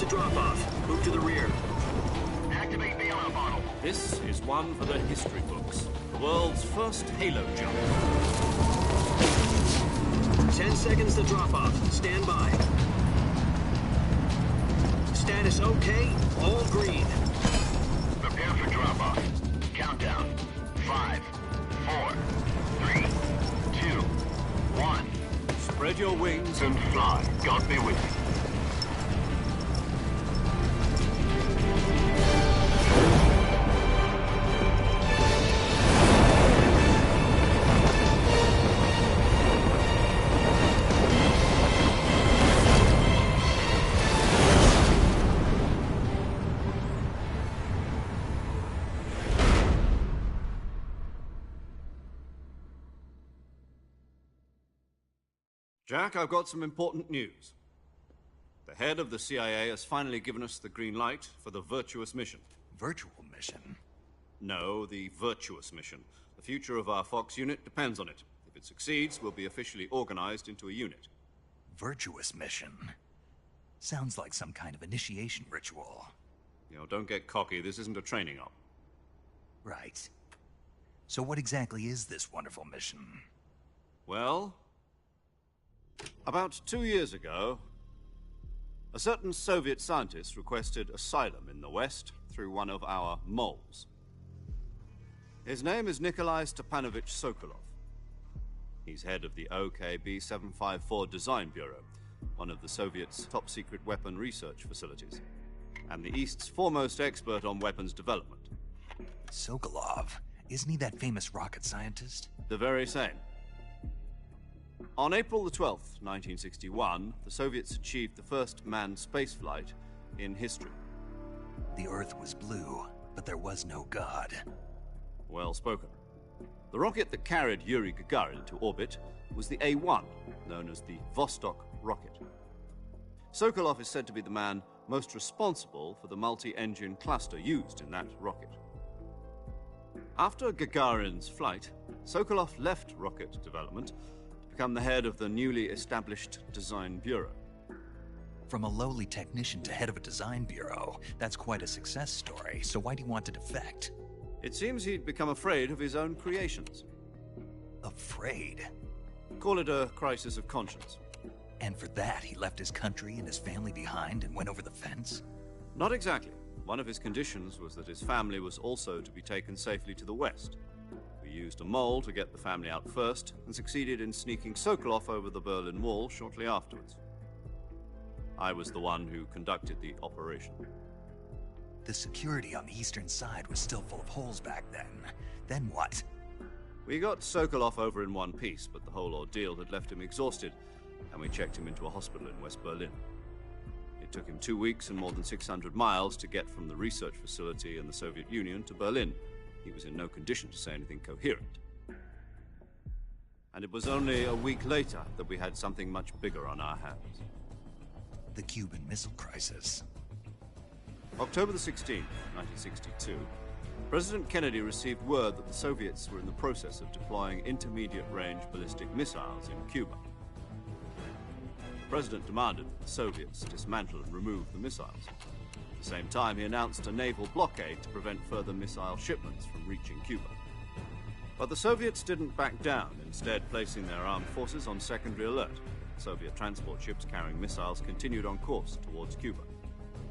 drop-off. Move to the rear. Activate bailout bottle. This is one for the history books. The world's first Halo jump. 10 seconds to drop-off. Stand by. Status okay. All green. Prepare for drop-off. Countdown. 5, 4, 3, 2, 1. Spread your wings And fly. God be with you. Jack, I've got some important news. The head of the CIA has finally given us the green light for the Virtuous mission. Virtual mission? No, the Virtuous mission. The future of our Fox unit depends on it. If it succeeds, we'll be officially organized into a unit. Virtuous mission? Sounds like some kind of initiation ritual. You know, don't get cocky. This isn't a training op. Right. So what exactly is this wonderful mission? Well, about 2 years ago, a certain Soviet scientist requested asylum in the West through one of our moles. His name is Nikolai Stepanovich Sokolov. He's head of the OKB 754 Design Bureau, one of the Soviets' top-secret weapon research facilities, and the East's foremost expert on weapons development. Sokolov? Isn't he that famous rocket scientist? The very same. On April the 12th, 1961, the Soviets achieved the first manned spaceflight in history. The Earth was blue, but there was no God. Well spoken. The rocket that carried Yuri Gagarin to orbit was the A-1, known as the Vostok rocket. Sokolov is said to be the man most responsible for the multi-engine cluster used in that rocket. After Gagarin's flight, Sokolov left rocket development to become the head of the newly established Design Bureau. From a lowly technician to head of a design bureau, that's quite a success story, so why do you want to defect? It seems he'd become afraid of his own creations. Afraid? Call it a crisis of conscience. And for that, he left his country and his family behind and went over the fence? Not exactly. One of his conditions was that his family was also to be taken safely to the West. We used a mole to get the family out first, and succeeded in sneaking Sokolov over the Berlin Wall shortly afterwards. I was the one who conducted the operation. The security on the eastern side was still full of holes back then. Then what? We got Sokolov over in one piece, but the whole ordeal had left him exhausted, and we checked him into a hospital in West Berlin. It took him 2 weeks and more than 600 miles to get from the research facility in the Soviet Union to Berlin. He was in no condition to say anything coherent. And it was only a week later that we had something much bigger on our hands. The Cuban Missile Crisis. October the 16th, 1962, President Kennedy received word that the Soviets were in the process of deploying intermediate-range ballistic missiles in Cuba. The President demanded that the Soviets dismantle and remove the missiles. At the same time, he announced a naval blockade to prevent further missile shipments from reaching Cuba. But the Soviets didn't back down, instead placing their armed forces on secondary alert. Soviet transport ships carrying missiles continued on course towards Cuba.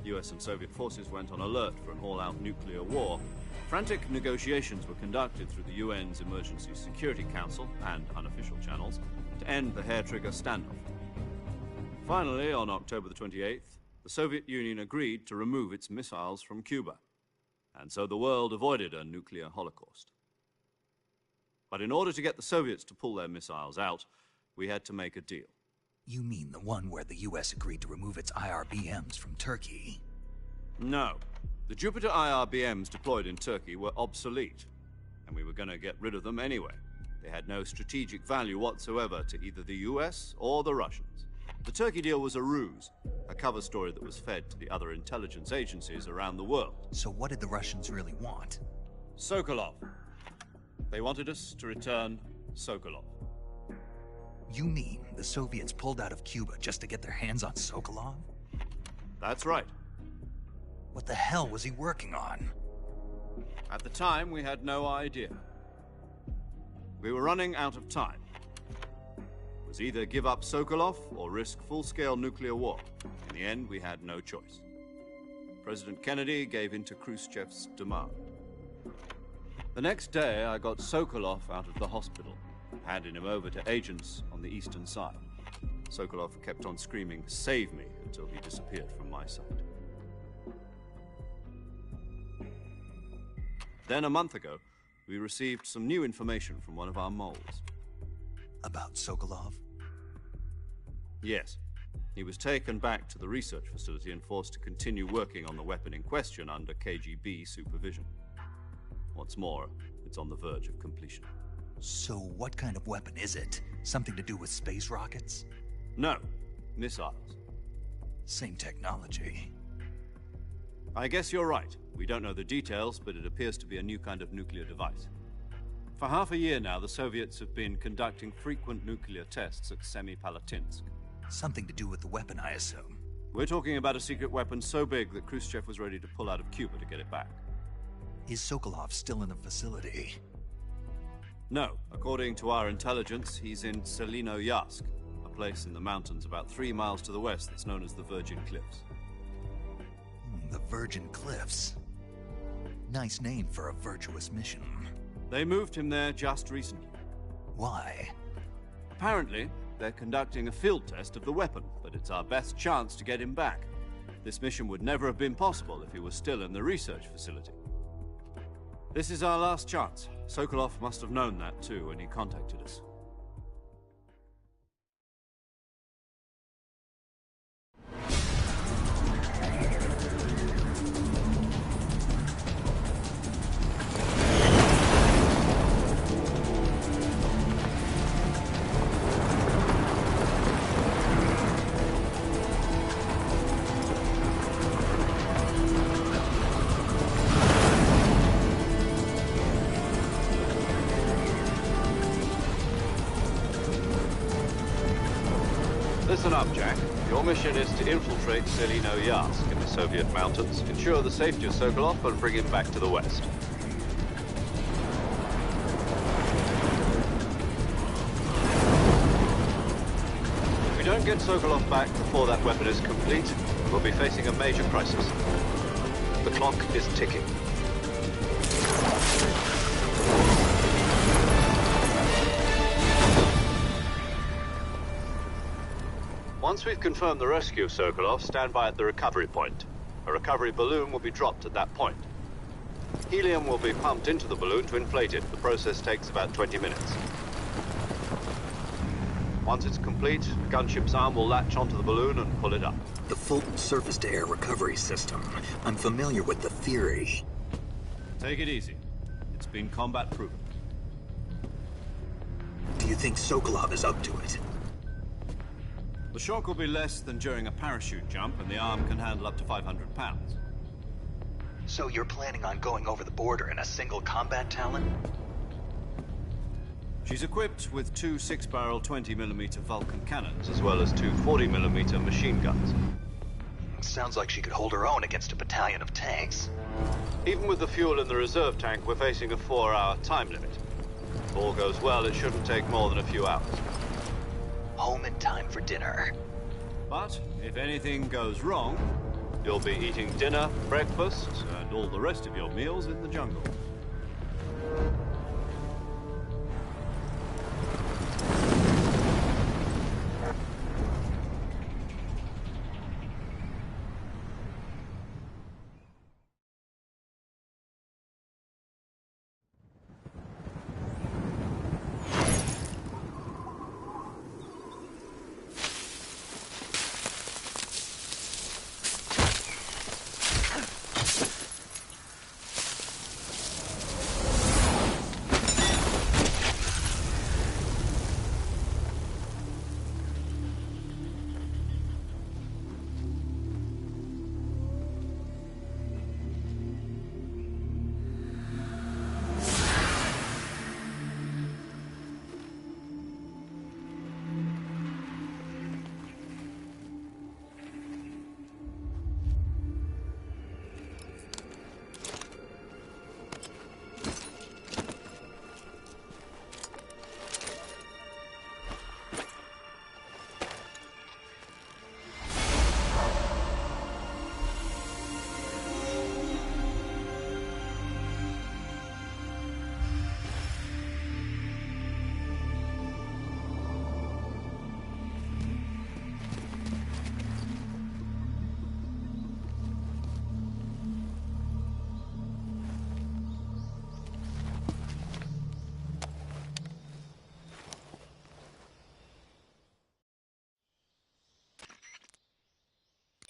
US and Soviet forces went on alert for an all-out nuclear war. Frantic negotiations were conducted through the UN's Emergency Security Council and unofficial channels to end the hair-trigger standoff. Finally, on October the 28th, the Soviet Union agreed to remove its missiles from Cuba, and so the world avoided a nuclear holocaust. But in order to get the Soviets to pull their missiles out, we had to make a deal. You mean the one where the US agreed to remove its IRBMs from Turkey? No. The Jupiter IRBMs deployed in Turkey were obsolete, and we were going to get rid of them anyway. They had no strategic value whatsoever to either the US or the Russians. The Turkey deal was a ruse, a cover story that was fed to the other intelligence agencies around the world. So what did the Russians really want? Sokolov. They wanted us to return Sokolov. You mean the Soviets pulled out of Cuba just to get their hands on Sokolov? That's right. What the hell was he working on? At the time, we had no idea. We were running out of time. It was either give up Sokolov or risk full-scale nuclear war. In the end, we had no choice. President Kennedy gave in to Khrushchev's demand. The next day, I got Sokolov out of the hospital, handed him over to agents on the eastern side. Sokolov kept on screaming, "Save me," until he disappeared from my sight. Then, a month ago, we received some new information from one of our moles. About Sokolov? Yes. He was taken back to the research facility and forced to continue working on the weapon in question under KGB supervision. What's more, it's on the verge of completion. So what kind of weapon is it? Something to do with space rockets? No, missiles. Same technology. I guess you're right. We don't know the details, but it appears to be a new kind of nuclear device. For half a year now, the Soviets have been conducting frequent nuclear tests at Semipalatinsk. Something to do with the weapon, I assume. We're talking about a secret weapon so big that Khrushchev was ready to pull out of Cuba to get it back. Is Sokolov still in the facility? No. According to our intelligence, he's in Selinoyarsk, a place in the mountains about 3 miles to the west that's known as the Virgin Cliffs. The Virgin Cliffs. Nice name for a virtuous mission. They moved him there just recently. Why? Apparently, they're conducting a field test of the weapon, but it's our best chance to get him back. This mission would never have been possible if he was still in the research facility. This is our last chance. Sokolov must have known that too when he contacted us. Listen up, Jack. Your mission is to infiltrate Selinoyarsk in the Soviet mountains, ensure the safety of Sokolov, and bring him back to the west. If we don't get Sokolov back before that weapon is complete, we'll be facing a major crisis. The clock is ticking. Once we've confirmed the rescue of Sokolov, stand by at the recovery point. A recovery balloon will be dropped at that point. Helium will be pumped into the balloon to inflate it. The process takes about 20 minutes. Once it's complete, the gunship's arm will latch onto the balloon and pull it up. The Fulton surface-to-air recovery system. I'm familiar with the theory. Take it easy. It's been combat-proven. Do you think Sokolov is up to it? The shock will be less than during a parachute jump, and the arm can handle up to 500 pounds. So you're planning on going over the border in a single combat Talon? She's equipped with 2 6-barrel 20mm Vulcan cannons, as well as 2 40mm machine guns. Sounds like she could hold her own against a battalion of tanks. Even with the fuel in the reserve tank, we're facing a 4-hour time limit. If all goes well, it shouldn't take more than a few hours. Home in time for dinner. But if anything goes wrong, you'll be eating dinner, breakfast, and all the rest of your meals in the jungle.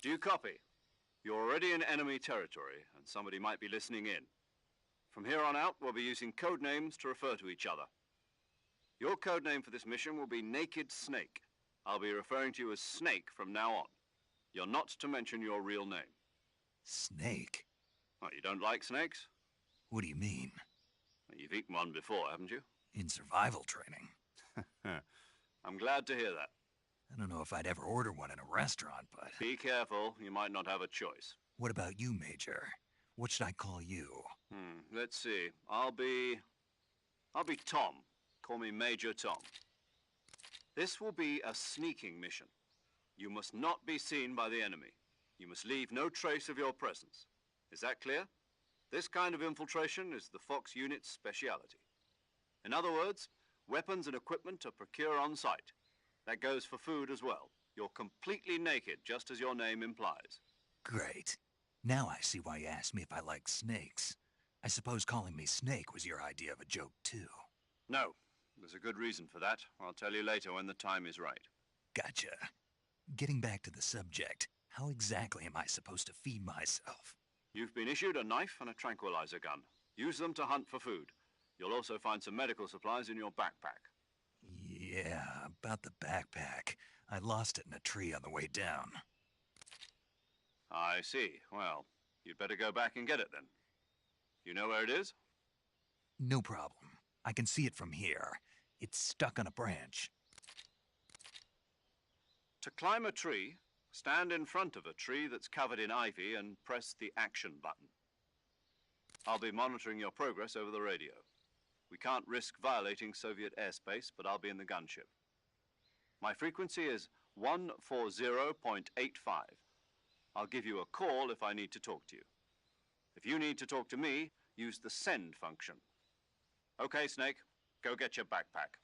Do you copy? You're already in enemy territory, and somebody might be listening in. From here on out, we'll be using code names to refer to each other. Your code name for this mission will be Naked Snake. I'll be referring to you as Snake from now on. You're not to mention your real name. Snake? Oh, you don't like snakes? What do you mean? You've eaten one before, haven't you? In survival training? I'm glad to hear that. I don't know if I'd ever order one in a restaurant, but... Be careful, you might not have a choice. What about you, Major? What should I call you? Let's see. I'll be Tom. Call me Major Tom. This will be a sneaking mission. You must not be seen by the enemy. You must leave no trace of your presence. Is that clear? This kind of infiltration is the Fox unit's speciality. In other words, weapons and equipment are procured on site. That goes for food as well. You're completely naked, just as your name implies. Great. Now I see why you asked me if I like snakes. I suppose calling me Snake was your idea of a joke, too. No. There's a good reason for that. I'll tell you later when the time is right. Gotcha. Getting back to the subject, how exactly am I supposed to feed myself? You've been issued a knife and a tranquilizer gun. Use them to hunt for food. You'll also find some medical supplies in your backpack. Yeah, about the backpack. I lost it in a tree on the way down. I see. Well, you'd better go back and get it then. You know where it is? No problem. I can see it from here. It's stuck on a branch. To climb a tree, stand in front of a tree that's covered in ivy and press the action button. I'll be monitoring your progress over the radio. We can't risk violating Soviet airspace, but I'll be in the gunship. My frequency is 140.85. I'll give you a call if I need to talk to you. If you need to talk to me, use the send function. Okay, Snake, go get your backpack.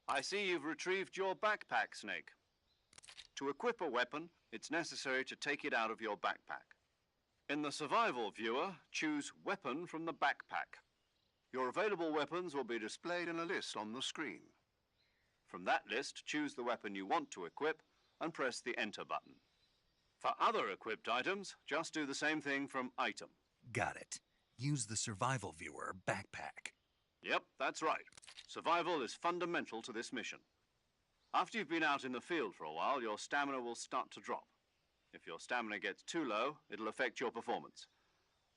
I see you've retrieved your backpack, Snake. To equip a weapon, it's necessary to take it out of your backpack. In the survival viewer, choose Weapon from the backpack. Your available weapons will be displayed in a list on the screen. From that list, choose the weapon you want to equip and press the Enter button. For other equipped items, just do the same thing from Item. Got it. Use the survival viewer backpack. Yep, that's right. Survival is fundamental to this mission. After you've been out in the field for a while, your stamina will start to drop. If your stamina gets too low, it'll affect your performance.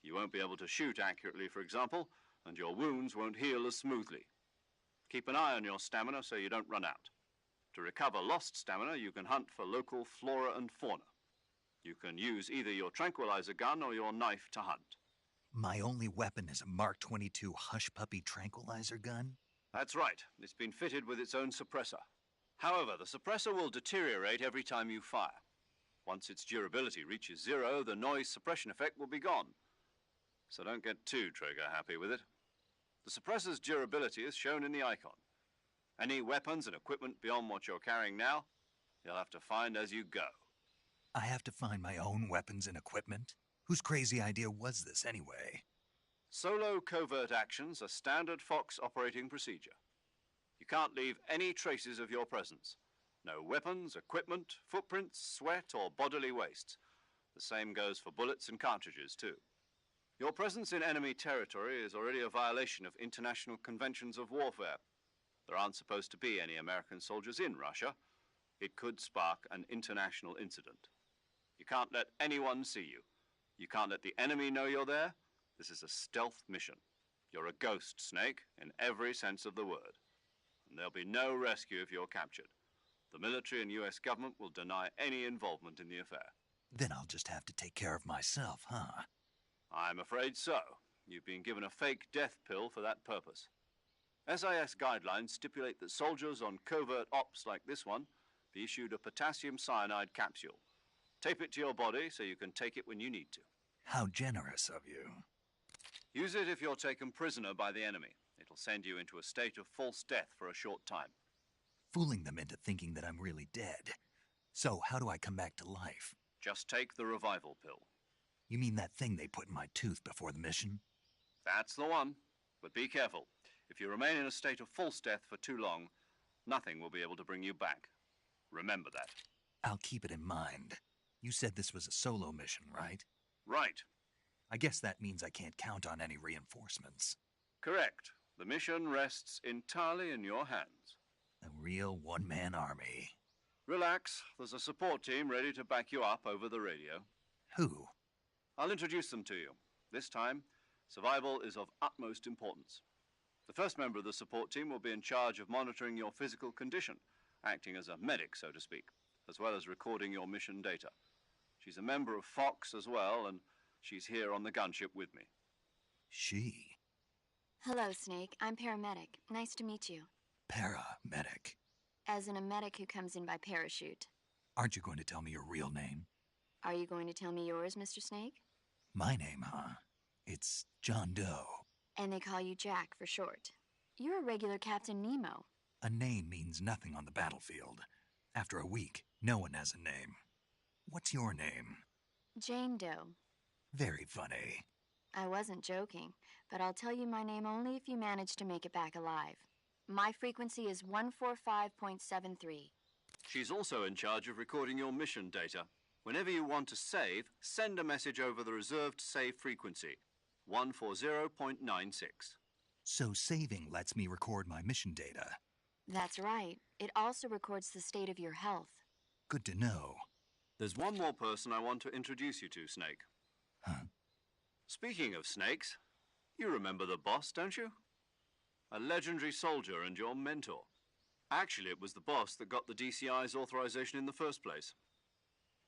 You won't be able to shoot accurately, for example, and your wounds won't heal as smoothly. Keep an eye on your stamina so you don't run out. To recover lost stamina, you can hunt for local flora and fauna. You can use either your tranquilizer gun or your knife to hunt. My only weapon is a Mark 22 Hush Puppy tranquilizer gun? That's right. It's been fitted with its own suppressor. However, the suppressor will deteriorate every time you fire. Once its durability reaches 0, the noise suppression effect will be gone. So don't get too trigger-happy with it. The suppressor's durability is shown in the icon. Any weapons and equipment beyond what you're carrying now, you'll have to find as you go. I have to find my own weapons and equipment? Whose crazy idea was this, anyway? Solo covert actions are standard Fox operating procedure. You can't leave any traces of your presence. No weapons, equipment, footprints, sweat, or bodily wastes. The same goes for bullets and cartridges, too. Your presence in enemy territory is already a violation of international conventions of warfare. There aren't supposed to be any American soldiers in Russia. It could spark an international incident. You can't let anyone see you. You can't let the enemy know you're there. This is a stealth mission. You're a ghost, Snake, in every sense of the word. And there'll be no rescue if you're captured. The military and U.S. government will deny any involvement in the affair. Then I'll just have to take care of myself, huh? I'm afraid so. You've been given a fake death pill for that purpose. SIS guidelines stipulate that soldiers on covert ops like this one be issued a potassium cyanide capsule. Tape it to your body so you can take it when you need to. How generous of you. Use it if you're taken prisoner by the enemy. It'll send you into a state of false death for a short time. Fooling them into thinking that I'm really dead. So, how do I come back to life? Just take the revival pill. You mean that thing they put in my tooth before the mission? That's the one. But be careful. If you remain in a state of false death for too long, nothing will be able to bring you back. Remember that. I'll keep it in mind. You said this was a solo mission, right? Right. I guess that means I can't count on any reinforcements. Correct. The mission rests entirely in your hands. A real one-man army. Relax. There's a support team ready to back you up over the radio. Who? I'll introduce them to you. This time, survival is of utmost importance. The first member of the support team will be in charge of monitoring your physical condition, acting as a medic, so to speak, as well as recording your mission data. She's a member of Fox as well, and she's here on the gunship with me. She? Hello, Snake. I'm paramedic. Nice to meet you. Paramedic. As in a medic who comes in by parachute. Aren't you going to tell me your real name? Are you going to tell me yours, Mr. Snake? My name, huh? It's John Doe. And they call you Jack for short. You're a regular Captain Nemo. A name means nothing on the battlefield. After a week, no one has a name. What's your name? Jane Doe. Very funny. I wasn't joking, but I'll tell you my name only if you manage to make it back alive. My frequency is 145.73. She's also in charge of recording your mission data. Whenever you want to save, send a message over the reserved save frequency, 140.96. So saving lets me record my mission data. That's right. It also records the state of your health. Good to know. There's one more person I want to introduce you to, Snake. Huh? Speaking of snakes, you remember the boss, don't you? A legendary soldier and your mentor. Actually, it was the boss that got the DCI's authorization in the first place.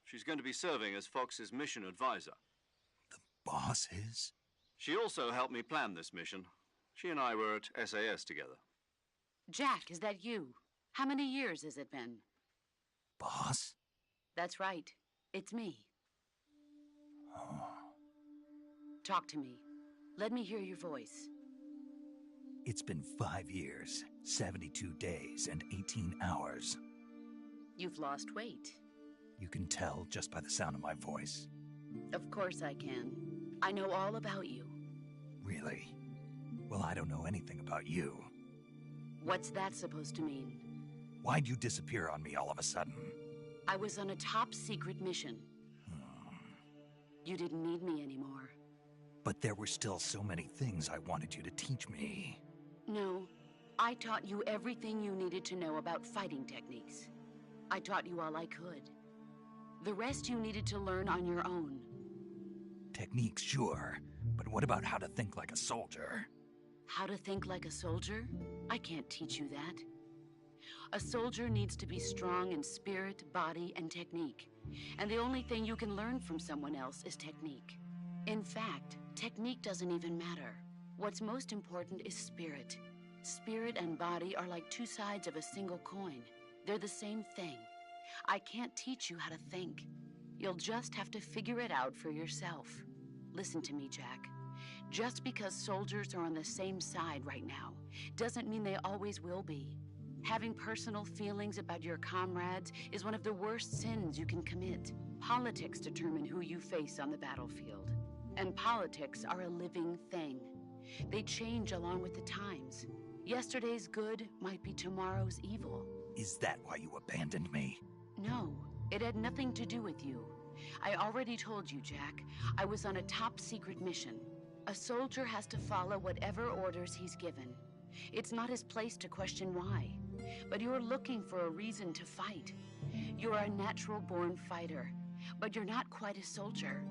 She's going to be serving as Fox's mission advisor. The boss is? She also helped me plan this mission. She and I were at SAS together. Jack, is that you? How many years has it been? Boss? That's right. It's me. Oh. Talk to me. Let me hear your voice. It's been 5 years, 72 days, and 18 hours. You've lost weight. You can tell just by the sound of my voice. Of course I can. I know all about you. Really? Well, I don't know anything about you. What's that supposed to mean? Why'd you disappear on me all of a sudden? I was on a top-secret mission. You didn't need me anymore. But there were still so many things I wanted you to teach me. No, I taught you everything you needed to know about fighting techniques. I taught you all I could. The rest you needed to learn on your own. Techniques, sure. But what about how to think like a soldier? How to think like a soldier? I can't teach you that. A soldier needs to be strong in spirit, body, and technique. And the only thing you can learn from someone else is technique. In fact, technique doesn't even matter. What's most important is spirit. Spirit and body are like two sides of a single coin. They're the same thing. I can't teach you how to think. You'll just have to figure it out for yourself. Listen to me, Jack. Just because soldiers are on the same side right now doesn't mean they always will be. Having personal feelings about your comrades is one of the worst sins you can commit. Politics determine who you face on the battlefield. And politics are a living thing. They change along with the times. Yesterday's good might be tomorrow's evil. Is that why you abandoned me? No, it had nothing to do with you. I already told you, Jack. I was on a top-secret mission. A soldier has to follow whatever orders he's given. It's not his place to question why. But you're looking for a reason to fight. You're a natural-born fighter, but you're not quite a soldier.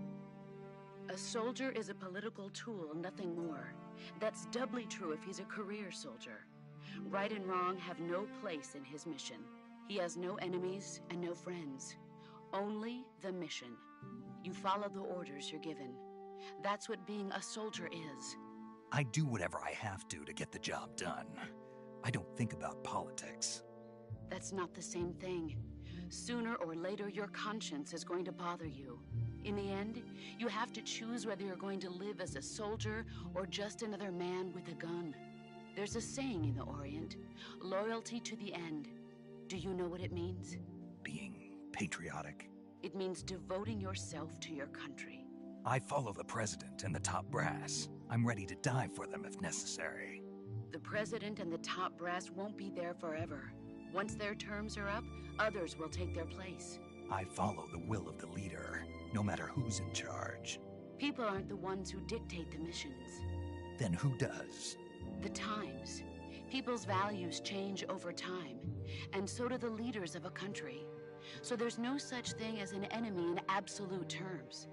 A soldier is a political tool, nothing more. That's doubly true if he's a career soldier. Right and wrong have no place in his mission. He has no enemies and no friends. Only the mission. You follow the orders you're given. That's what being a soldier is. I do whatever I have to get the job done. I don't think about politics. That's not the same thing. Sooner or later, your conscience is going to bother you. In the end, you have to choose whether you're going to live as a soldier or just another man with a gun. There's a saying in the Orient, loyalty to the end. Do you know what it means? Being patriotic. It means devoting yourself to your country. I follow the president and the top brass. I'm ready to die for them if necessary. The president and the top brass won't be there forever. Once their terms are up, others will take their place. I follow the will of the leader, no matter who's in charge. People aren't the ones who dictate the missions. Then who does? The times. People's values change over time, and so do the leaders of a country. So there's no such thing as an enemy in absolute terms.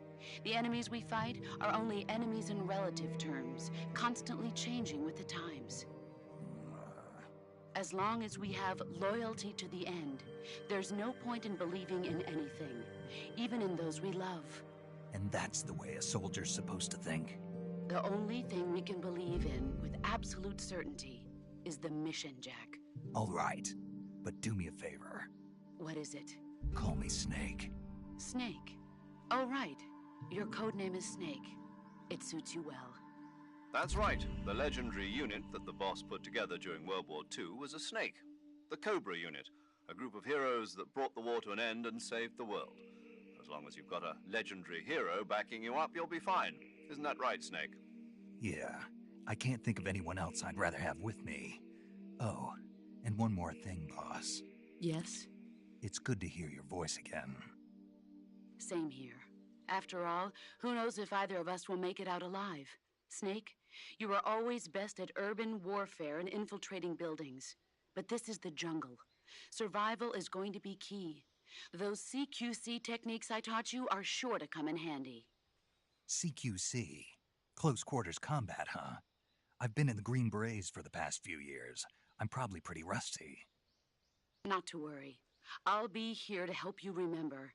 The enemies we fight are only enemies in relative terms, constantly changing with the times. As long as we have loyalty to the end, there's no point in believing in anything, even in those we love. And that's the way a soldier's supposed to think? The only thing we can believe in with absolute certainty is the mission, Jack. All right, but do me a favor. What is it? Call me Snake. Snake. Oh, right. Your codename is Snake. It suits you well. That's right. The legendary unit that the boss put together during World War II was a snake. The Cobra unit, a group of heroes that brought the war to an end and saved the world. As long as you've got a legendary hero backing you up, you'll be fine. Isn't that right, Snake? Yeah. I can't think of anyone else I'd rather have with me. Oh, and one more thing, boss. Yes? It's good to hear your voice again. Same here. After all, who knows if either of us will make it out alive? Snake, you are always best at urban warfare and infiltrating buildings. But this is the jungle. Survival is going to be key. Those CQC techniques I taught you are sure to come in handy. CQC? Close quarters combat, huh? I've been in the Green Berets for the past few years. I'm probably pretty rusty. Not to worry. I'll be here to help you remember.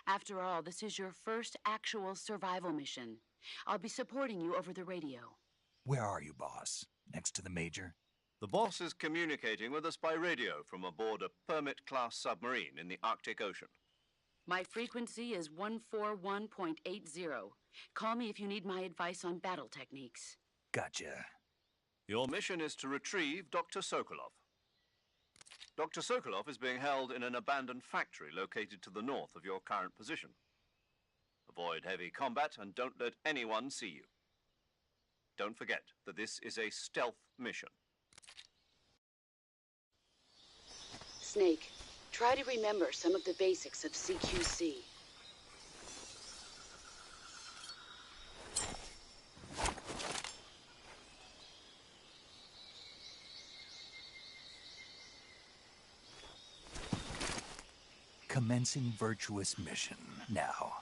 After all, this is your first actual survival mission. I'll be supporting you over the radio. Where are you, boss? Next to the Major? The boss is communicating with us by radio from aboard a Permit-class submarine in the Arctic Ocean. My frequency is 141.80. Call me if you need my advice on battle techniques. Gotcha. Your mission is to retrieve Dr. Sokolov. Dr. Sokolov is being held in an abandoned factory located to the north of your current position. Avoid heavy combat and don't let anyone see you. Don't forget that this is a stealth mission. Snake, try to remember some of the basics of CQC. Commencing virtuous mission now.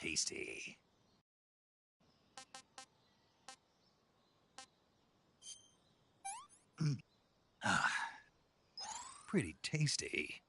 tasty. Ah, pretty tasty.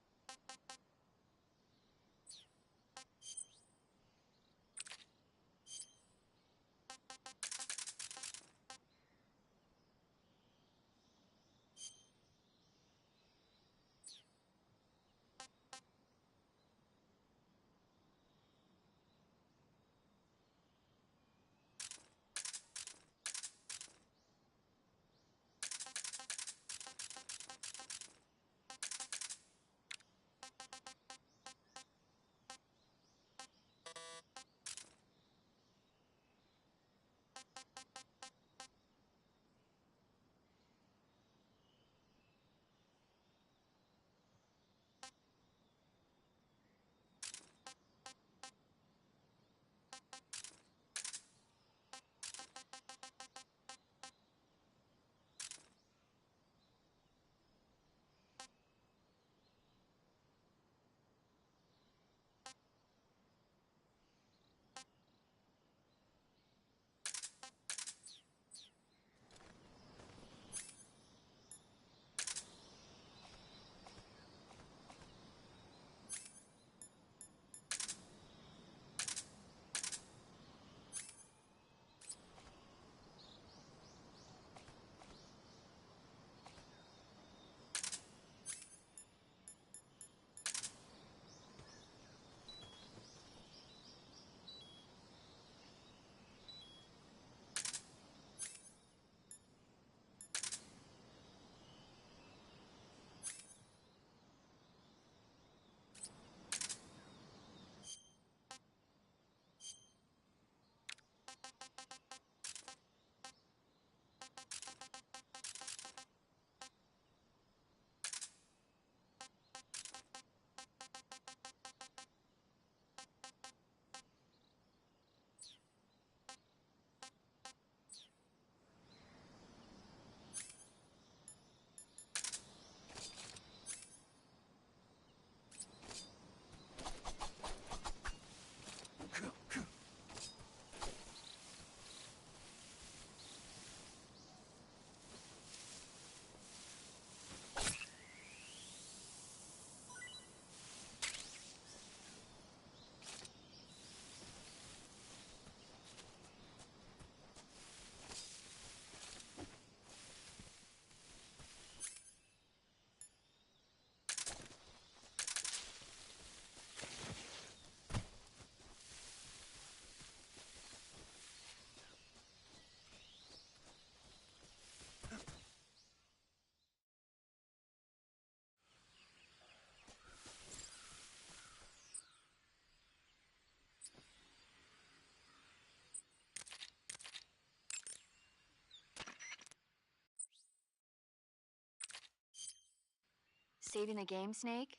Saving the game, Snake?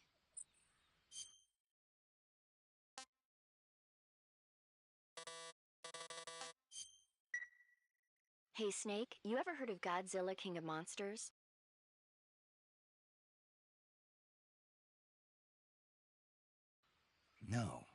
Hey, Snake, you ever heard of Godzilla, King of Monsters? No.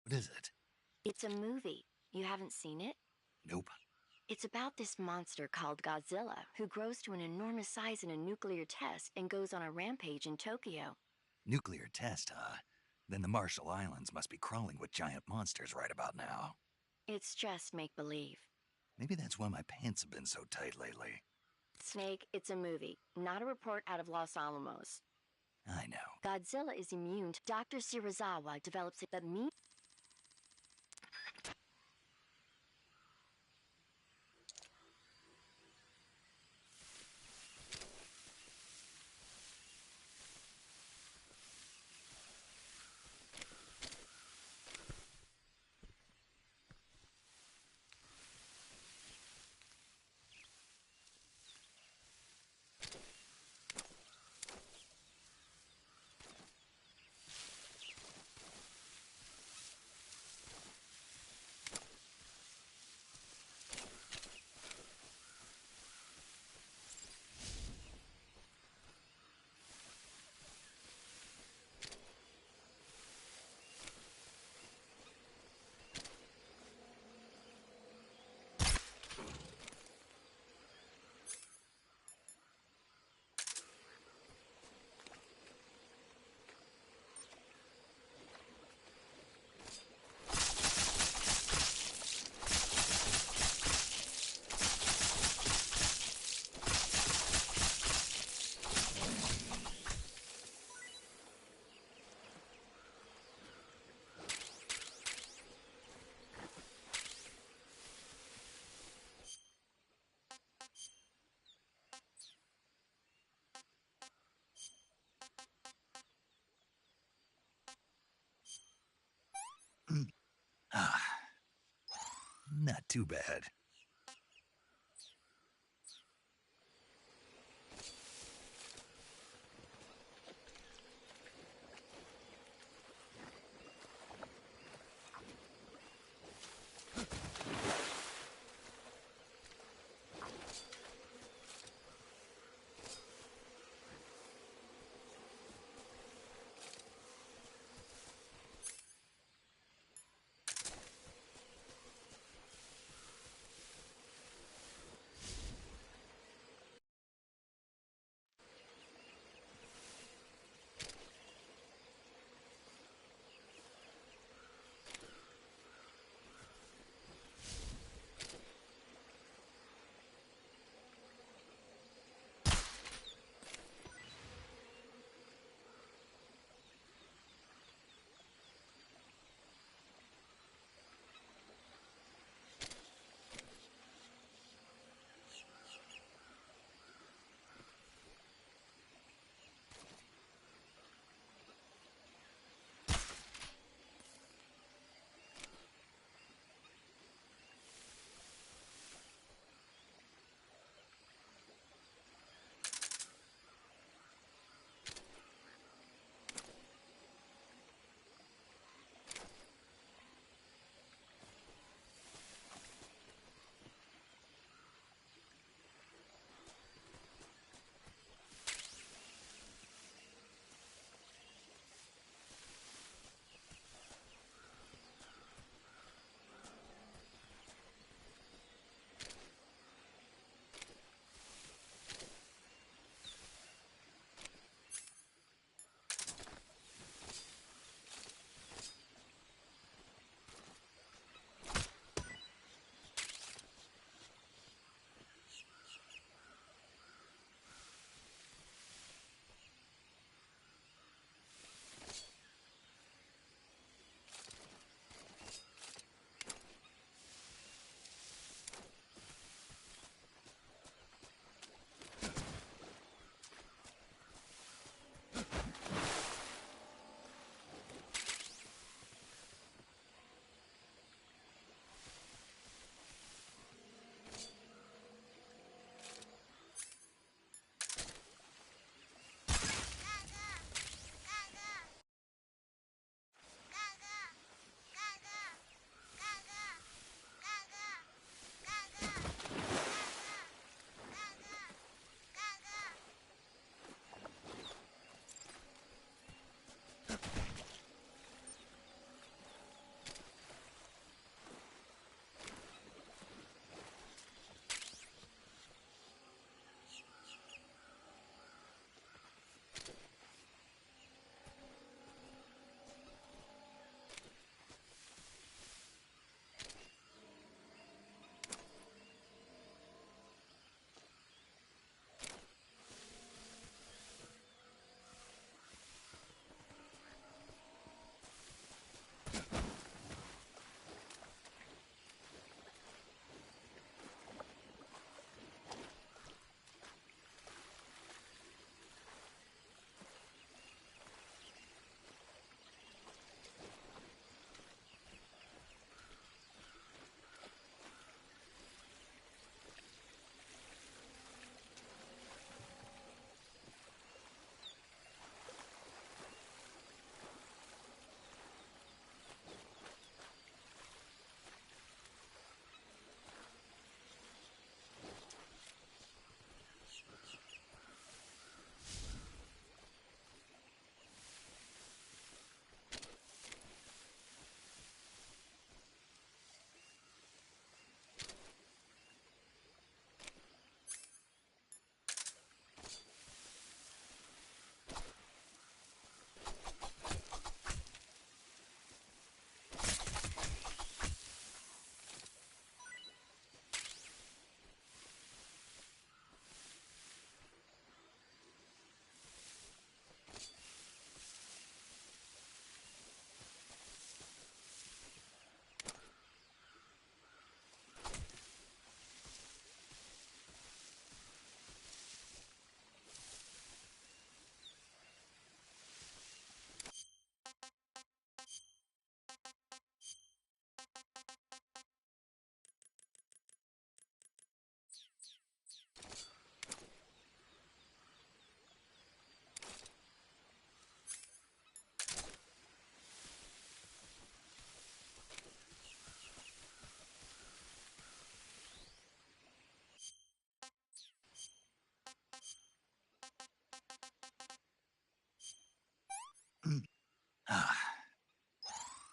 What is it? It's a movie. You haven't seen it? Nope. It's about this monster called Godzilla, who grows to an enormous size in a nuclear test and goes on a rampage in Tokyo. Nuclear test, huh? Then the Marshall Islands must be crawling with giant monsters right about now. It's just make-believe. Maybe that's why my pants have been so tight lately. Snake, it's a movie, not a report out of Los Alamos. I know. Godzilla is immune to Dr. Shirazawa develops it that meat. Not too bad.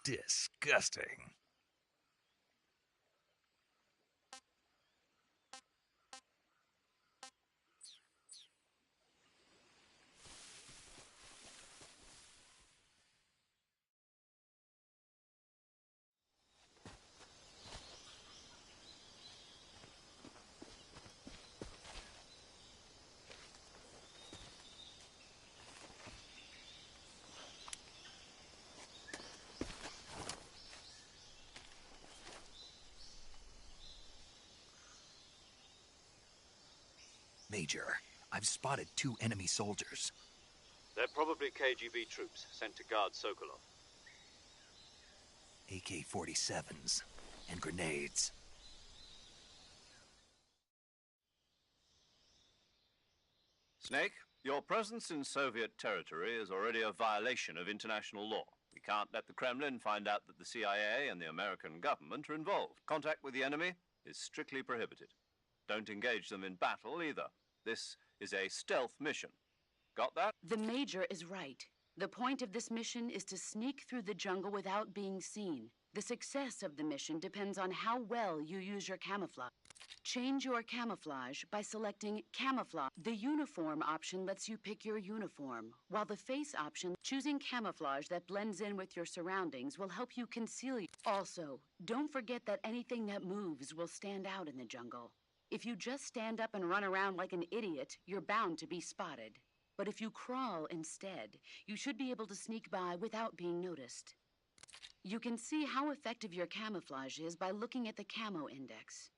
Disgusting. Major, I've spotted 2 enemy soldiers. They're probably KGB troops sent to guard Sokolov. AK-47s and grenades. Snake, your presence in Soviet territory is already a violation of international law. We can't let the Kremlin find out that the CIA and the American government are involved. Contact with the enemy is strictly prohibited. Don't engage them in battle either. This is a stealth mission. Got that? The Major is right. The point of this mission is to sneak through the jungle without being seen. The success of the mission depends on how well you use your camouflage. Change your camouflage by selecting Camouflage. The uniform option lets you pick your uniform, while the face option, choosing camouflage that blends in with your surroundings, will help you conceal you. Also, don't forget that anything that moves will stand out in the jungle. If you just stand up and run around like an idiot, you're bound to be spotted. But if you crawl instead, you should be able to sneak by without being noticed. You can see how effective your camouflage is by looking at the Camo Index.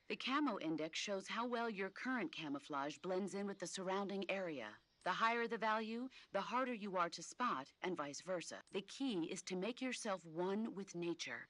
The Camo Index shows how well your current camouflage blends in with the surrounding area. The higher the value, the harder you are to spot, and vice versa. The key is to make yourself one with nature.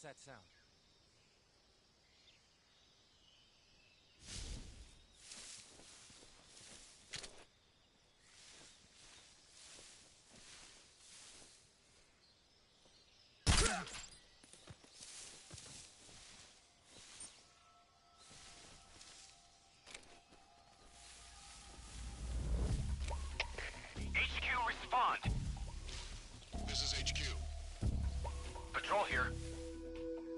What's that sound? HQ, respond. This is HQ. Patrol here.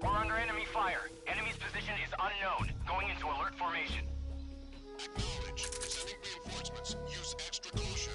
We're under enemy fire. Enemy's position is unknown. Going into alert formation. Acknowledge. Sending reinforcements. Use extra caution.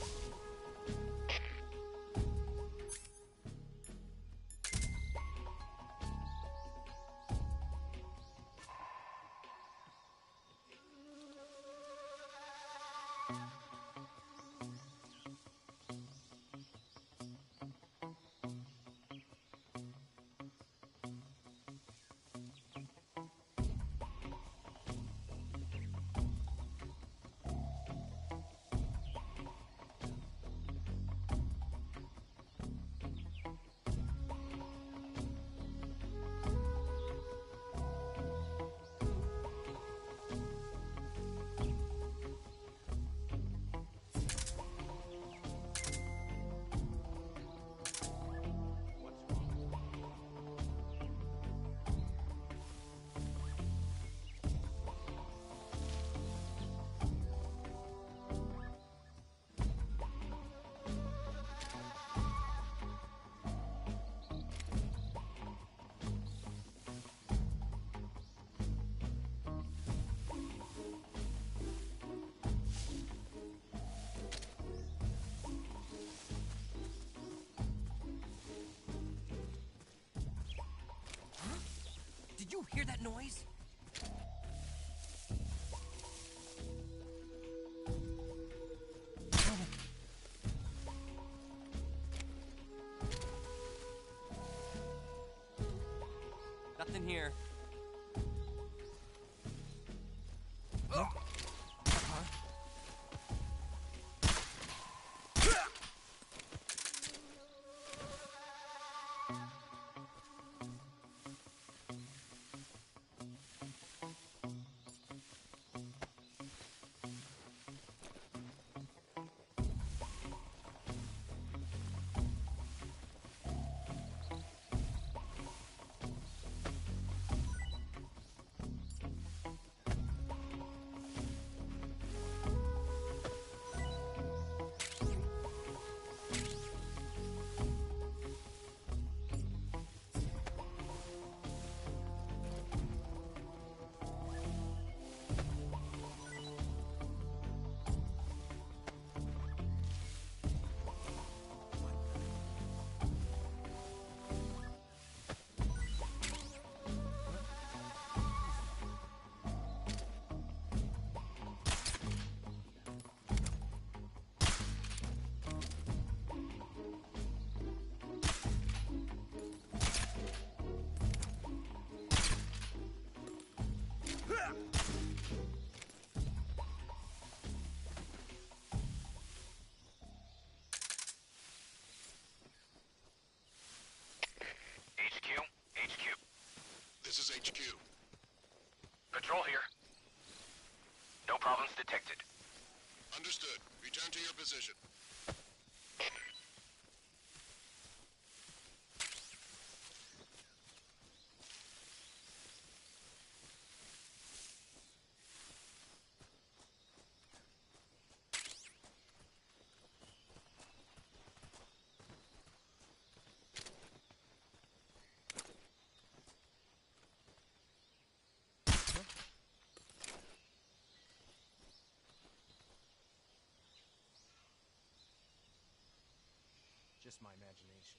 Did you hear that noise? Nothing here. This is HQ. Patrol here. No problems detected. Understood. Return to your position. Just my imagination.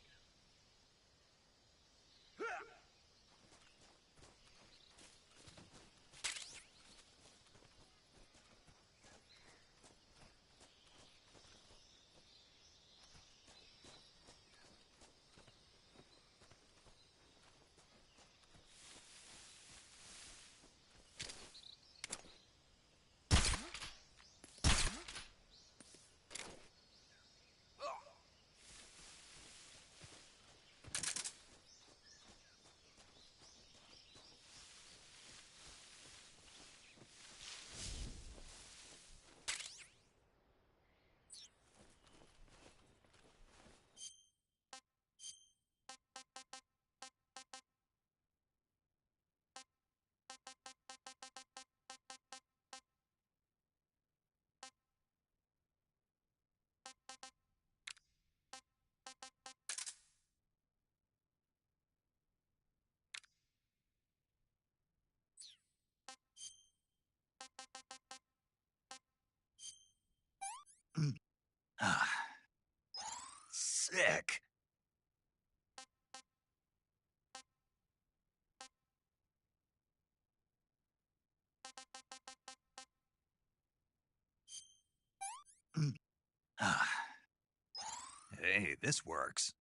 Sick. Hey, this works.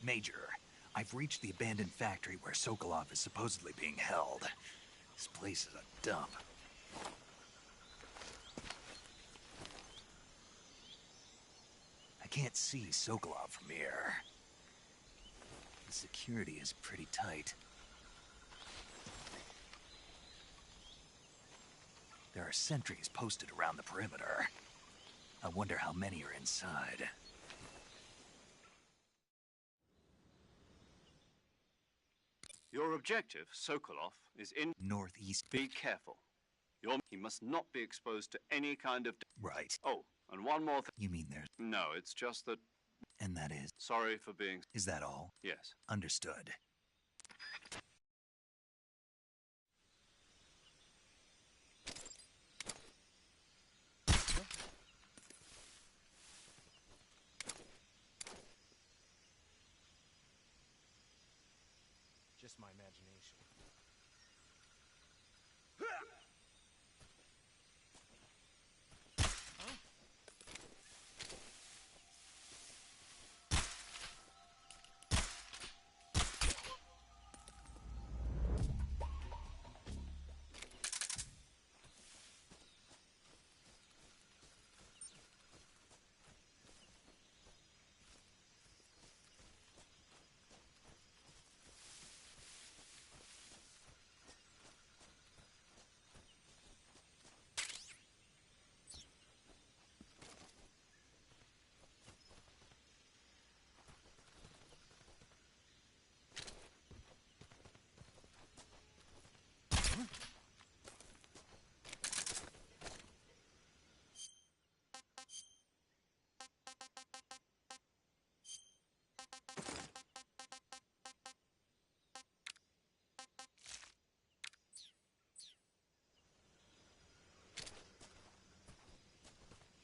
Major, I've reached the abandoned factory where Sokolov is supposedly being held. This place is a dump. I can't see Sokolov from here. The security is pretty tight. There are sentries posted around the perimeter. I wonder how many are inside. Your objective, Sokolov, is in Northeast. Be careful. He must not be exposed to any kind of... Right. Oh, and one more thing. You mean there's... No, it's just that... And that is... Sorry for being... Is that all? Yes. Understood. Just my imagination.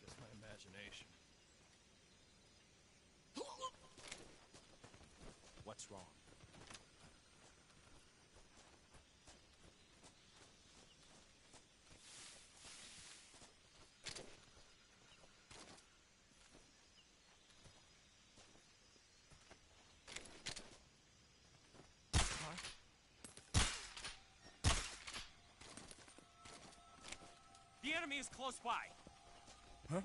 Just my imagination. What's wrong? The enemy is close by. Huh?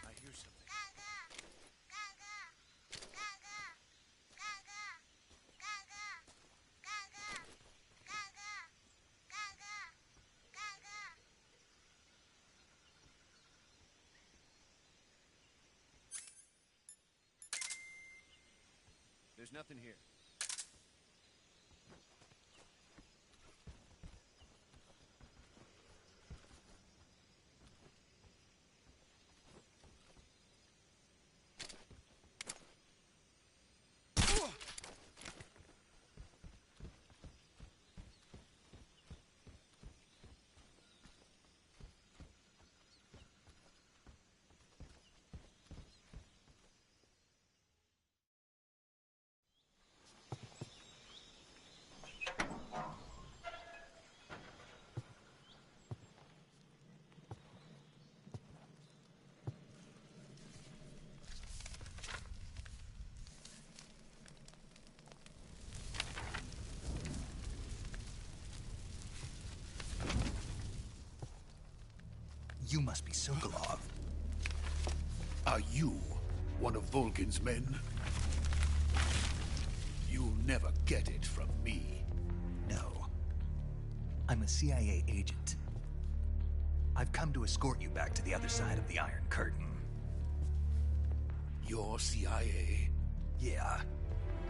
I hear something. There's nothing here. You must be Sokolov. Are you one of Volgin's men? You'll never get it from me. No. I'm a CIA agent. I've come to escort you back to the other side of the Iron Curtain. You're CIA? Yeah.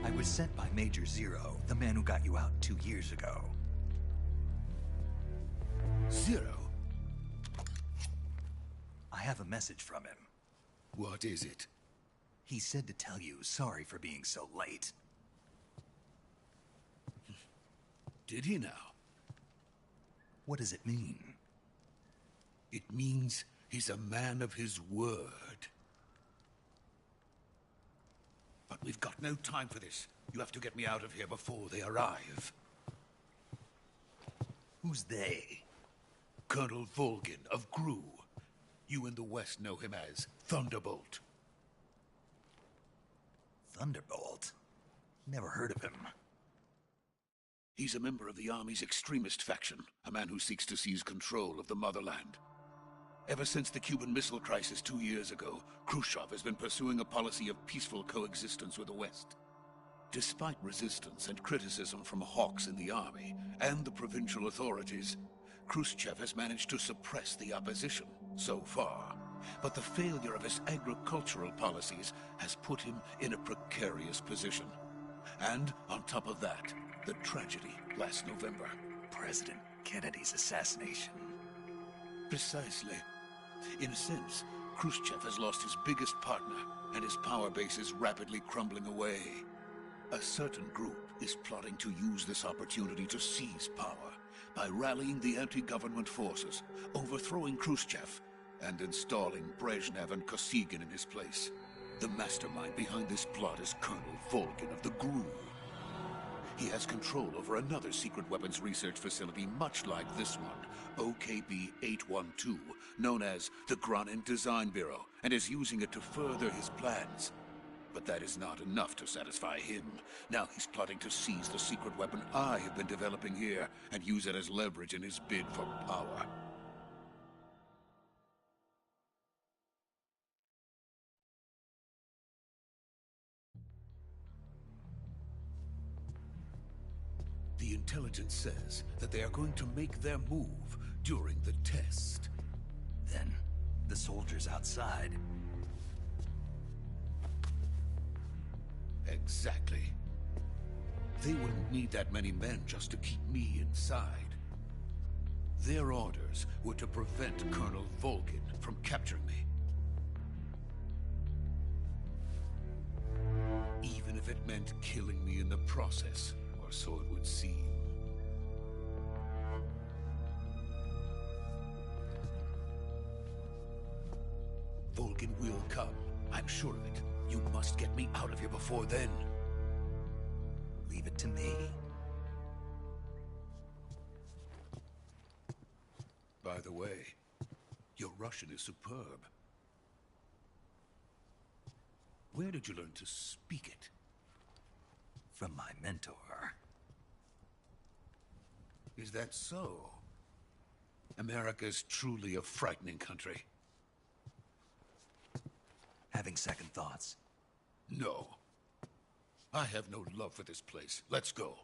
I was sent by Major Zero, the man who got you out 2 years ago. Zero? I have a message from him. What is it? He said to tell you sorry for being so late. Did he now? What does it mean? It means he's a man of his word. But we've got no time for this. You have to get me out of here before they arrive. Who's they? Colonel Volgin of GRU. You in the West know him as Thunderbolt. Thunderbolt? Never heard of him. He's a member of the Army's extremist faction, a man who seeks to seize control of the motherland. Ever since the Cuban Missile Crisis 2 years ago, Khrushchev has been pursuing a policy of peaceful coexistence with the West. Despite resistance and criticism from hawks in the army and the provincial authorities, Khrushchev has managed to suppress the opposition so far. But the failure of his agricultural policies has put him in a precarious position. And on top of that, the tragedy last November. President Kennedy's assassination. Precisely. In a sense, Khrushchev has lost his biggest partner, and his power base is rapidly crumbling away. A certain group is plotting to use this opportunity to seize power by rallying the anti-government forces, overthrowing Khrushchev, and installing Brezhnev and Kosygin in his place. The mastermind behind this plot is Colonel Volgin of the GRU. He has control over another secret weapons research facility much like this one, OKB-812, known as the Granin Design Bureau, and is using it to further his plans. But that is not enough to satisfy him. Now he's plotting to seize the secret weapon I have been developing here and use it as leverage in his bid for power. The intelligence says that they are going to make their move during the test. Then, the soldiers outside. Exactly. They wouldn't need that many men just to keep me inside. Their orders were to prevent Colonel Volgin from capturing me. Even if it meant killing me in the process, or so it would seem. Volgin will come. I'm sure of it. You must get me out of here before then. Leave it to me. By the way, your Russian is superb. Where did you learn to speak it? From my mentor. Is that so? America's truly a frightening country. Having second thoughts? No. I have no love for this place. Let's go.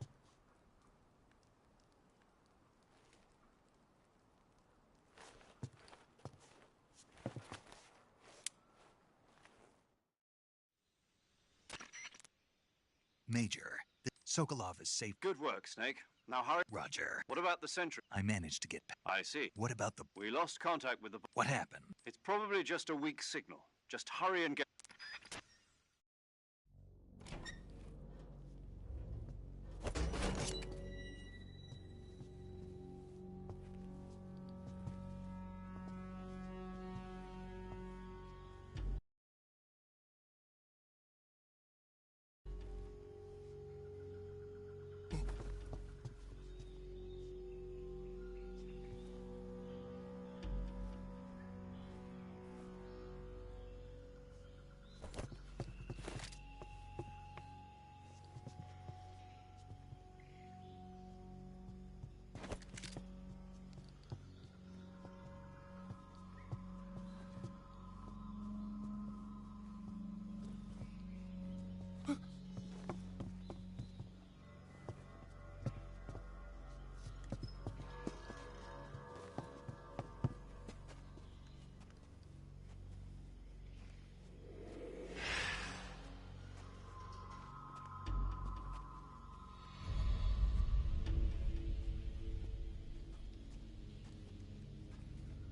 Major, Sokolov is safe. Good work, Snake. Now hurry. Roger. What about the sentry? I managed to get... I see. What about the... We lost contact with the... What happened? It's probably just a weak signal. Just hurry and get...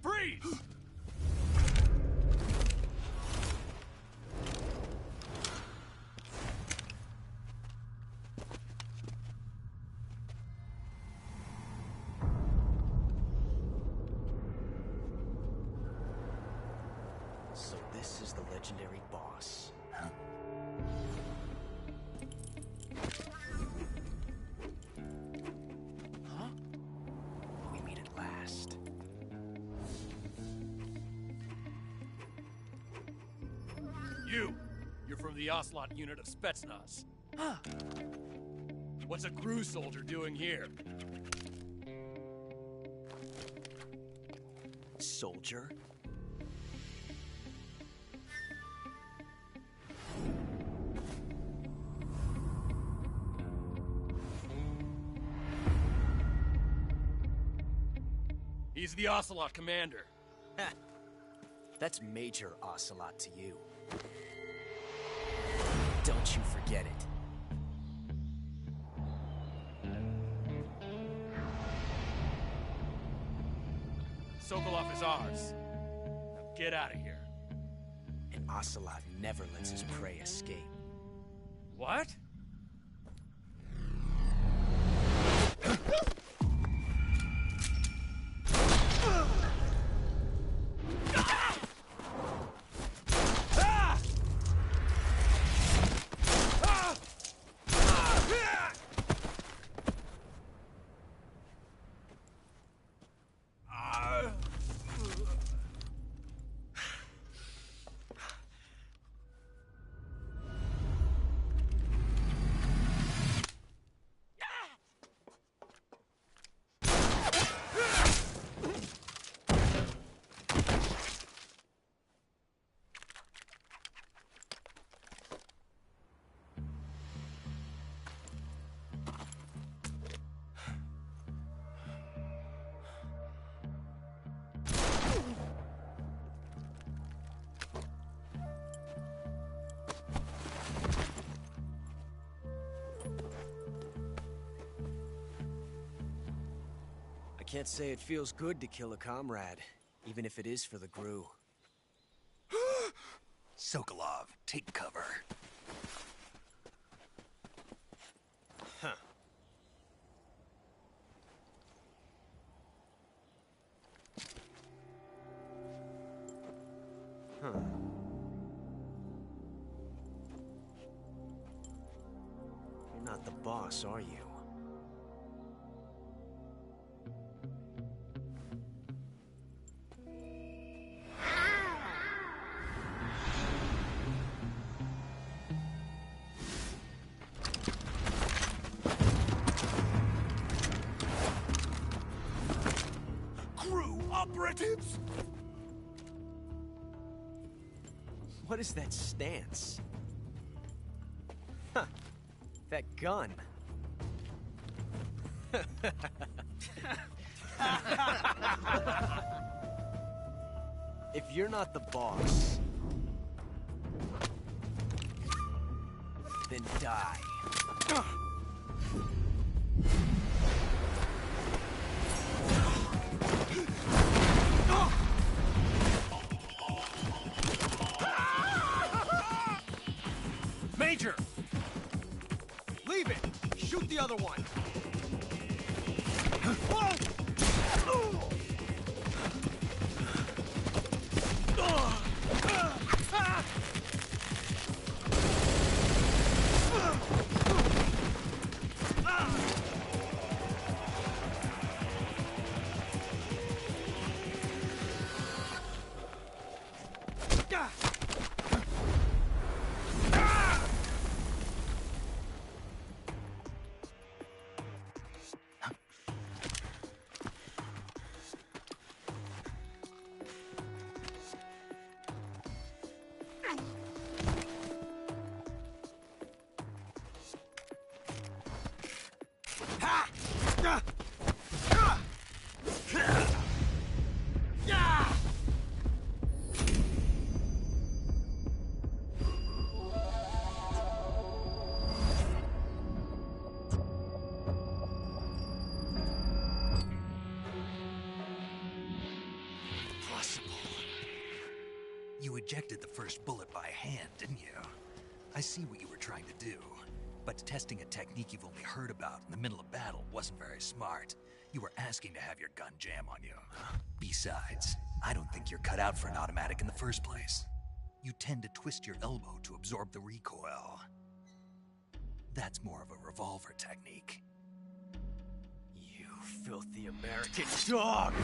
Freeze! This is the legendary boss. Huh? Huh? We meet at last. You're from the Ocelot unit of Spetsnaz. Huh. What's a crew soldier doing here? Soldier? He's the Ocelot commander. Ha! That's Major Ocelot to you. Don't you forget it. Sokolov is ours. Now get out of here. And Ocelot never lets his prey escape. What? I can't say it feels good to kill a comrade, even if it is for the GRU. Sokolov, take cover. Huh. Huh. You're not the boss, are you? Operatives? What is that stance? Huh. That gun. If you're not the boss, then die. Major! Leave it! Shoot the other one! You ejected the first bullet by hand, didn't you? I see what you were trying to do. But testing a technique you've only heard about in the middle of battle wasn't very smart. You were asking to have your gun jam on you. Besides, I don't think you're cut out for an automatic in the first place. you tend to twist your elbow to absorb the recoil. That's more of a revolver technique. You filthy American dog!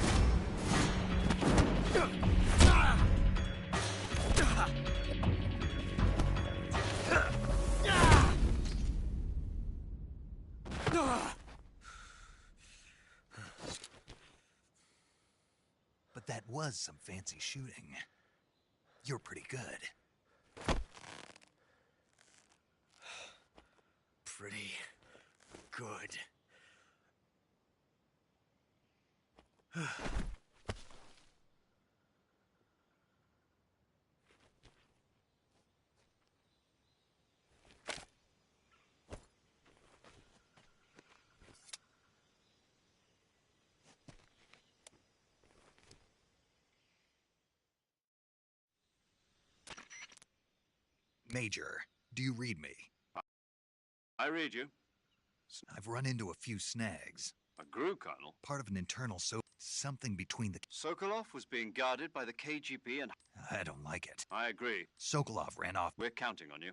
But that was some fancy shooting. You're pretty good. Pretty good. Major, do you read me? I read you. I've run into a few snags. A GRU, Colonel? Part of an internal something between the... Sokolov was being guarded by the KGB and... I don't like it. I agree. Sokolov ran off. We're counting on you.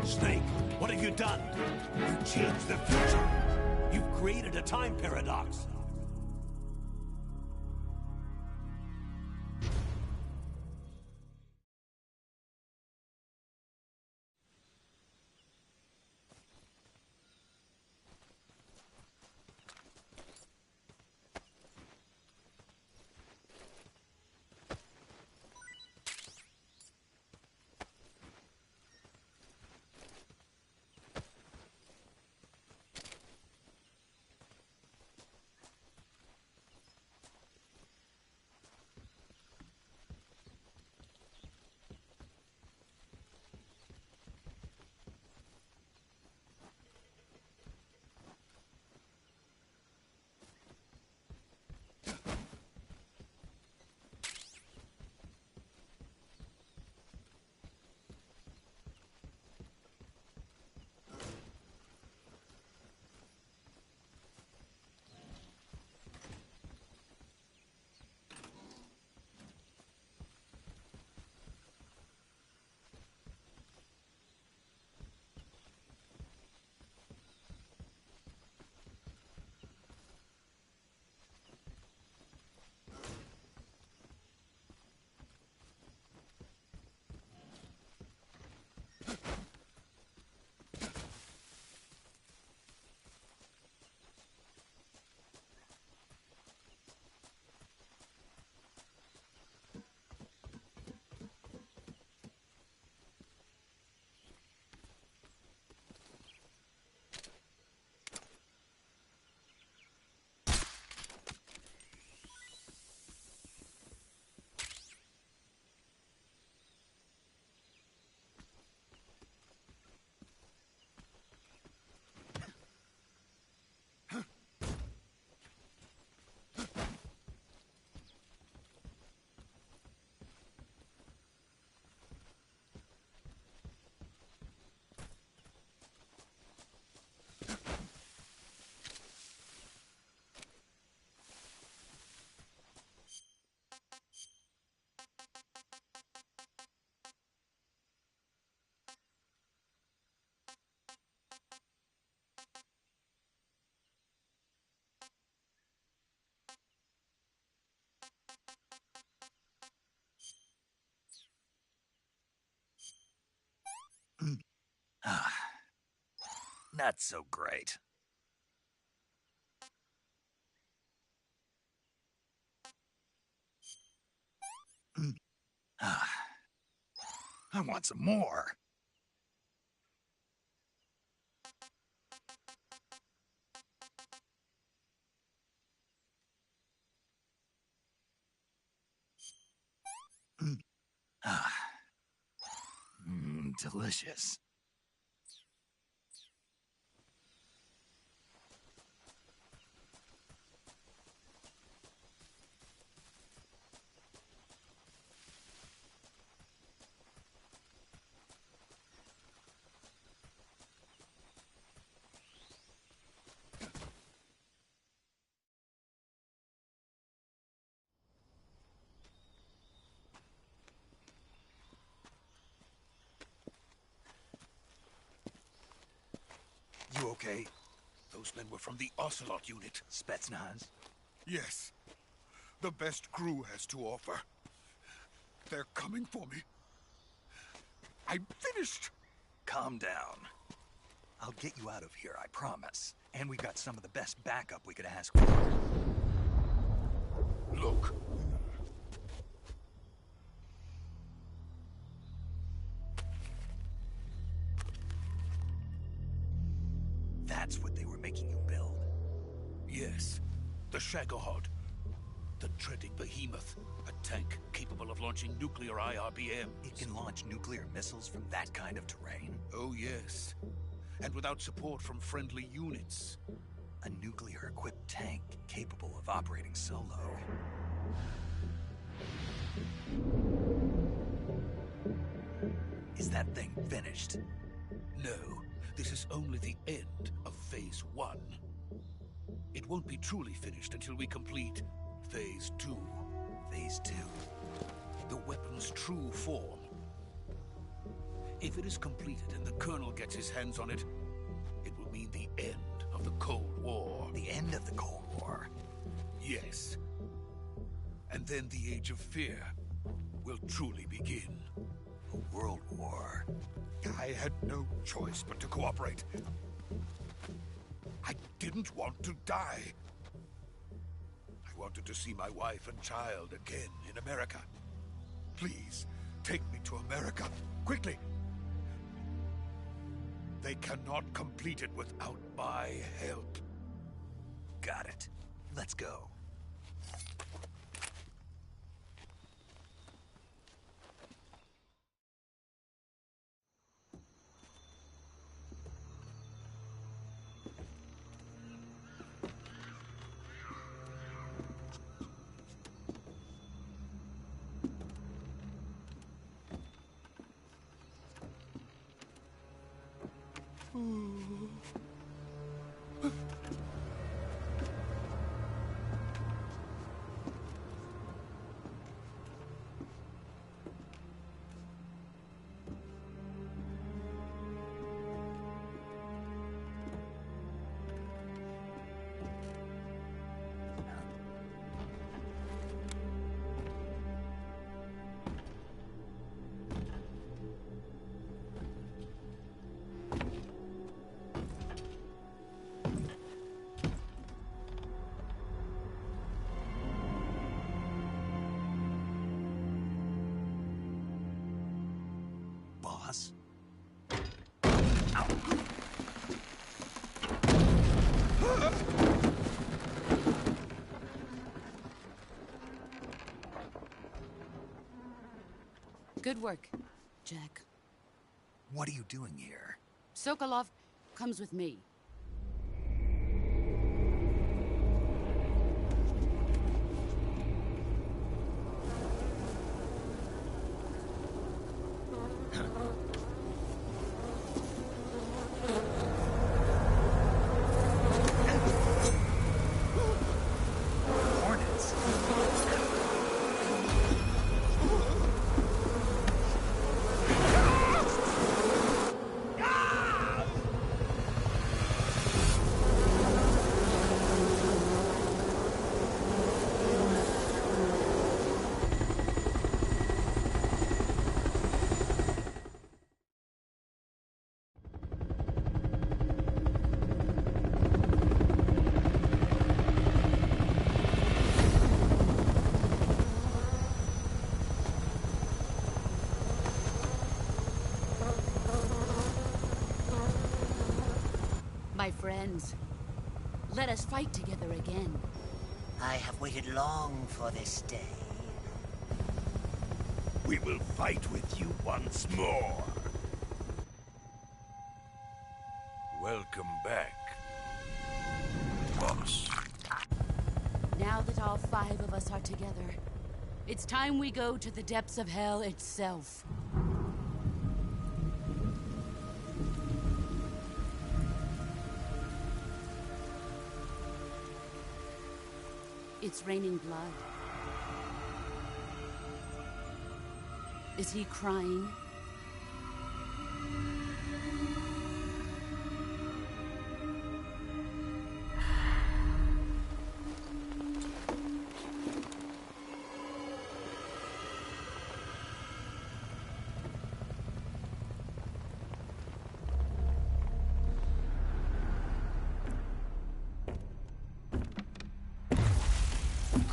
Snake, what have you done? You changed the future. You've created a time paradox. That's so great. I want some more. Delicious. You okay? Those men were from the Ocelot unit. Spetsnaz? Yes. The best crew has to offer. They're coming for me. I'm finished! Calm down. I'll get you out of here, I promise. And we got some of the best backup we could ask for. Look. That's what they were making you build? Yes. The Shagohod. The treading behemoth. A tank capable of launching nuclear IRBM. It can launch nuclear missiles from that kind of terrain? Oh, yes. And without support from friendly units. A nuclear-equipped tank capable of operating solo. Is that thing finished? No. This is only the end of Phase 1. It won't be truly finished until we complete Phase 2. Phase 2? The weapon's true form. If it is completed and the Colonel gets his hands on it, it will mean the end of the Cold War. The end of the Cold War? Yes. And then the Age of Fear will truly begin. A world war. I had no choice but to cooperate. I didn't want to die. I wanted to see my wife and child again in America. Please, take me to America, quickly. They cannot complete it without my help. Got it. Let's go. Boss? Ow. Good work, Jack. What are you doing here? Sokolov comes with me. My friends, let us fight together again. I have waited long for this day. We will fight with you once more. Welcome back, boss. Now that all 5 of us are together, it's time we go to the depths of hell itself. It's raining blood. Is he crying?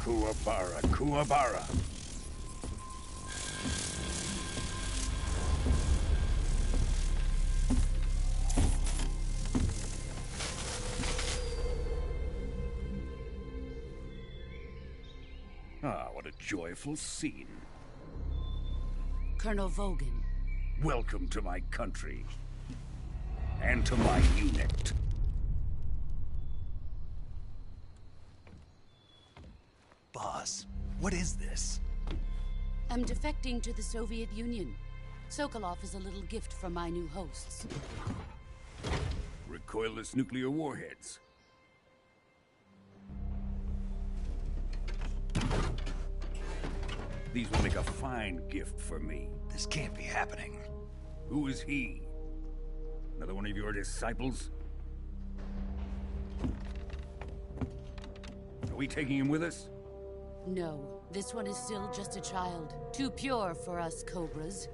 Kuwabara, Kuwabara. Ah, what a joyful scene. Colonel Vogan. Welcome to my country. And to my unit. Boss, what is this? I'm defecting to the Soviet Union. Sokolov is a little gift from my new hosts. Recoilless nuclear warheads. These will make a fine gift for me. This can't be happening. Who is he? Another one of your disciples? Are we taking him with us? No, this one is still just a child. Too pure for us Cobras.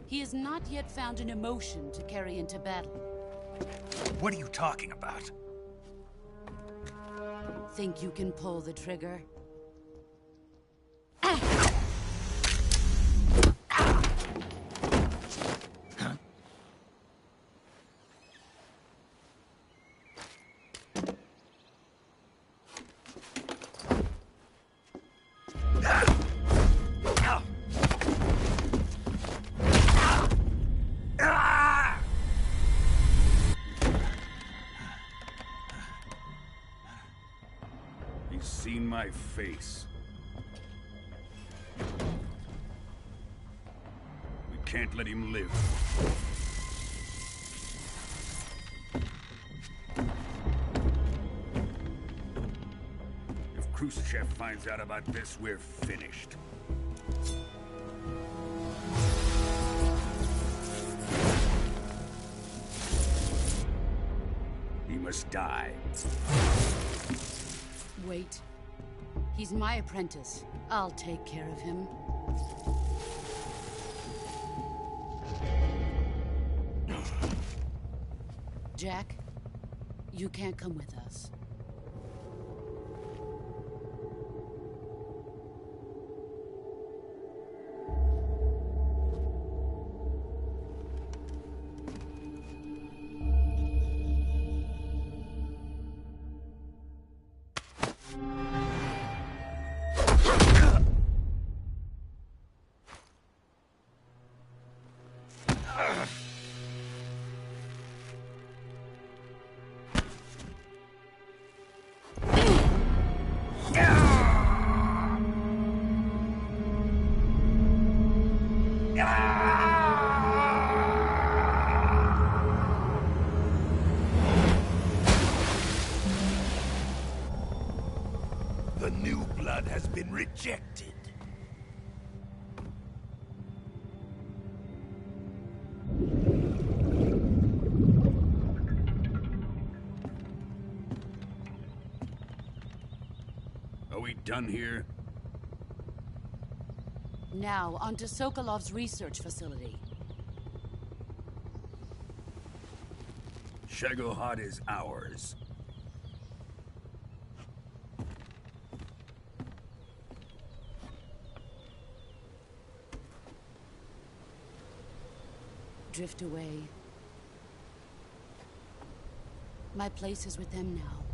He has not yet found an emotion to carry into battle. What are you talking about? Think you can pull the trigger? He's seen my face. We can't let him live. If Khrushchev finds out about this, we're finished. He must die. Wait. He's my apprentice. I'll take care of him. Jack, you can't come with us. The new blood has been rejected. Are we done here? Now, onto Sokolov's research facility. Shagohod is ours. Drift away. My place is with them now.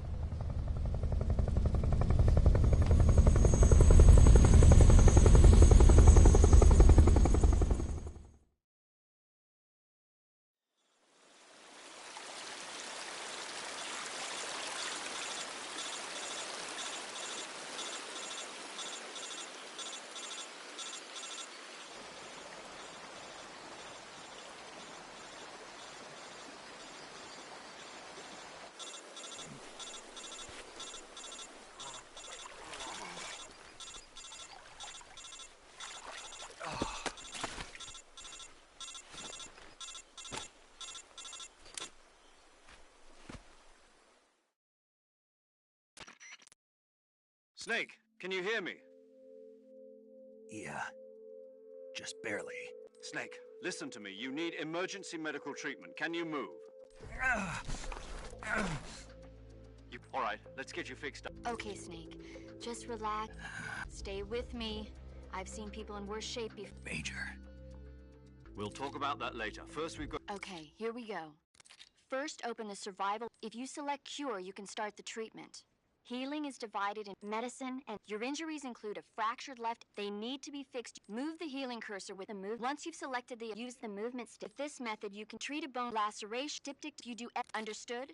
Snake, can you hear me? Yeah. Just barely. Snake, listen to me. You need emergency medical treatment. Can you move? All right, let's get you fixed up. Okay, Snake. Just relax. Stay with me. I've seen people in worse shape before. Major. We'll talk about that later. First, we've got... Okay, here we go. First, open the survival. If you select cure, you can start the treatment. Healing is divided in medicine, and your injuries include a fractured left. They need to be fixed. Move the healing cursor with a move. Once you've selected use the movement stick. With this method, you can treat a bone laceration. Diptych, you do. Understood?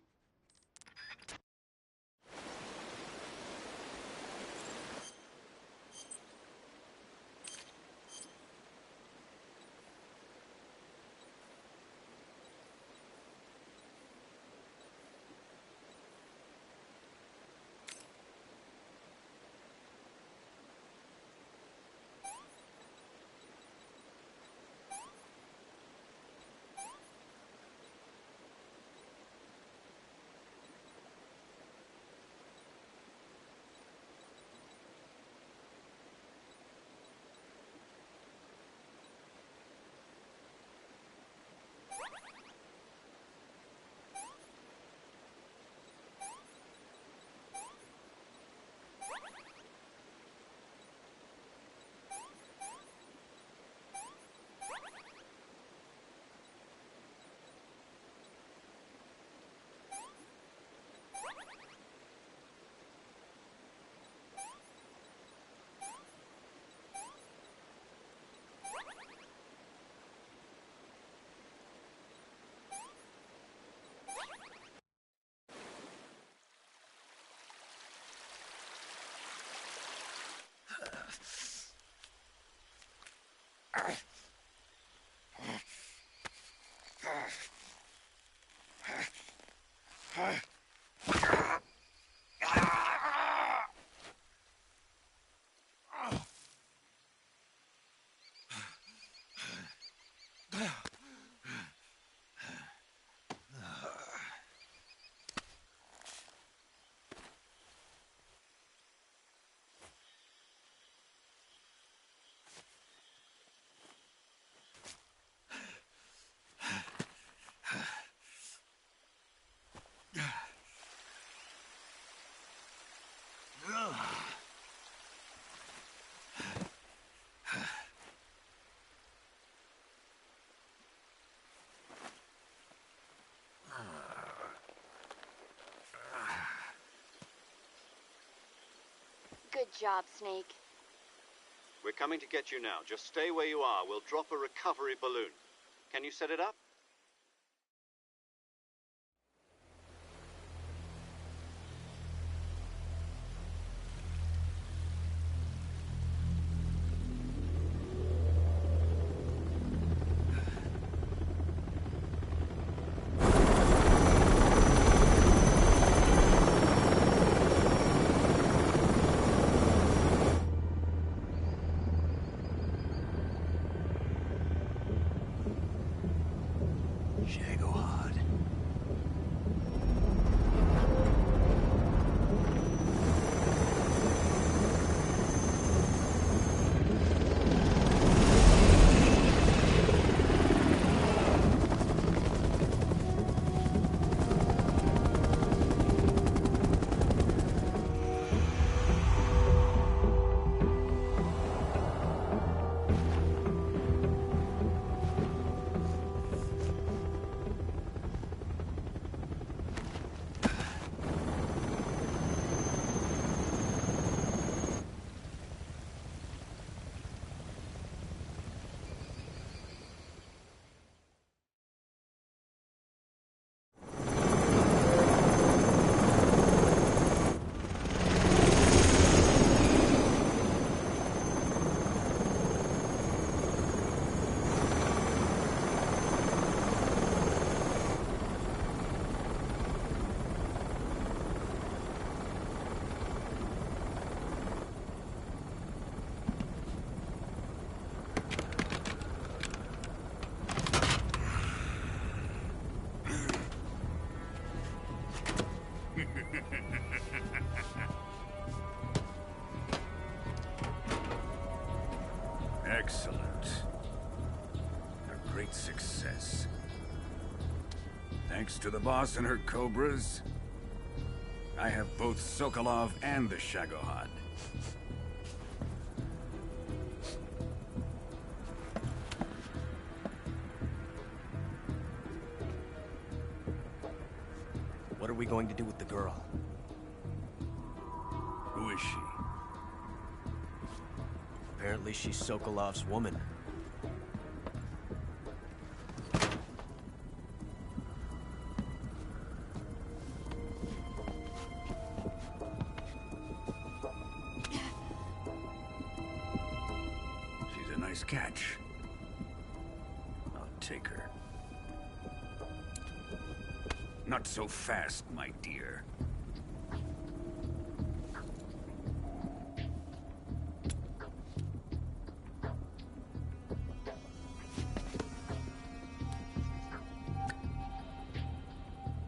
Good job, Snake. We're coming to get you now. Just stay where you are. We'll drop a recovery balloon. Can you set it up? Excellent. A great success. Thanks to the boss and her Cobras, I have both Sokolov and the Shagohod. What are we going to do with the girl? Who is she? Apparently she's Sokolov's woman. She's a nice catch. I'll take her. Not so fast, my dear.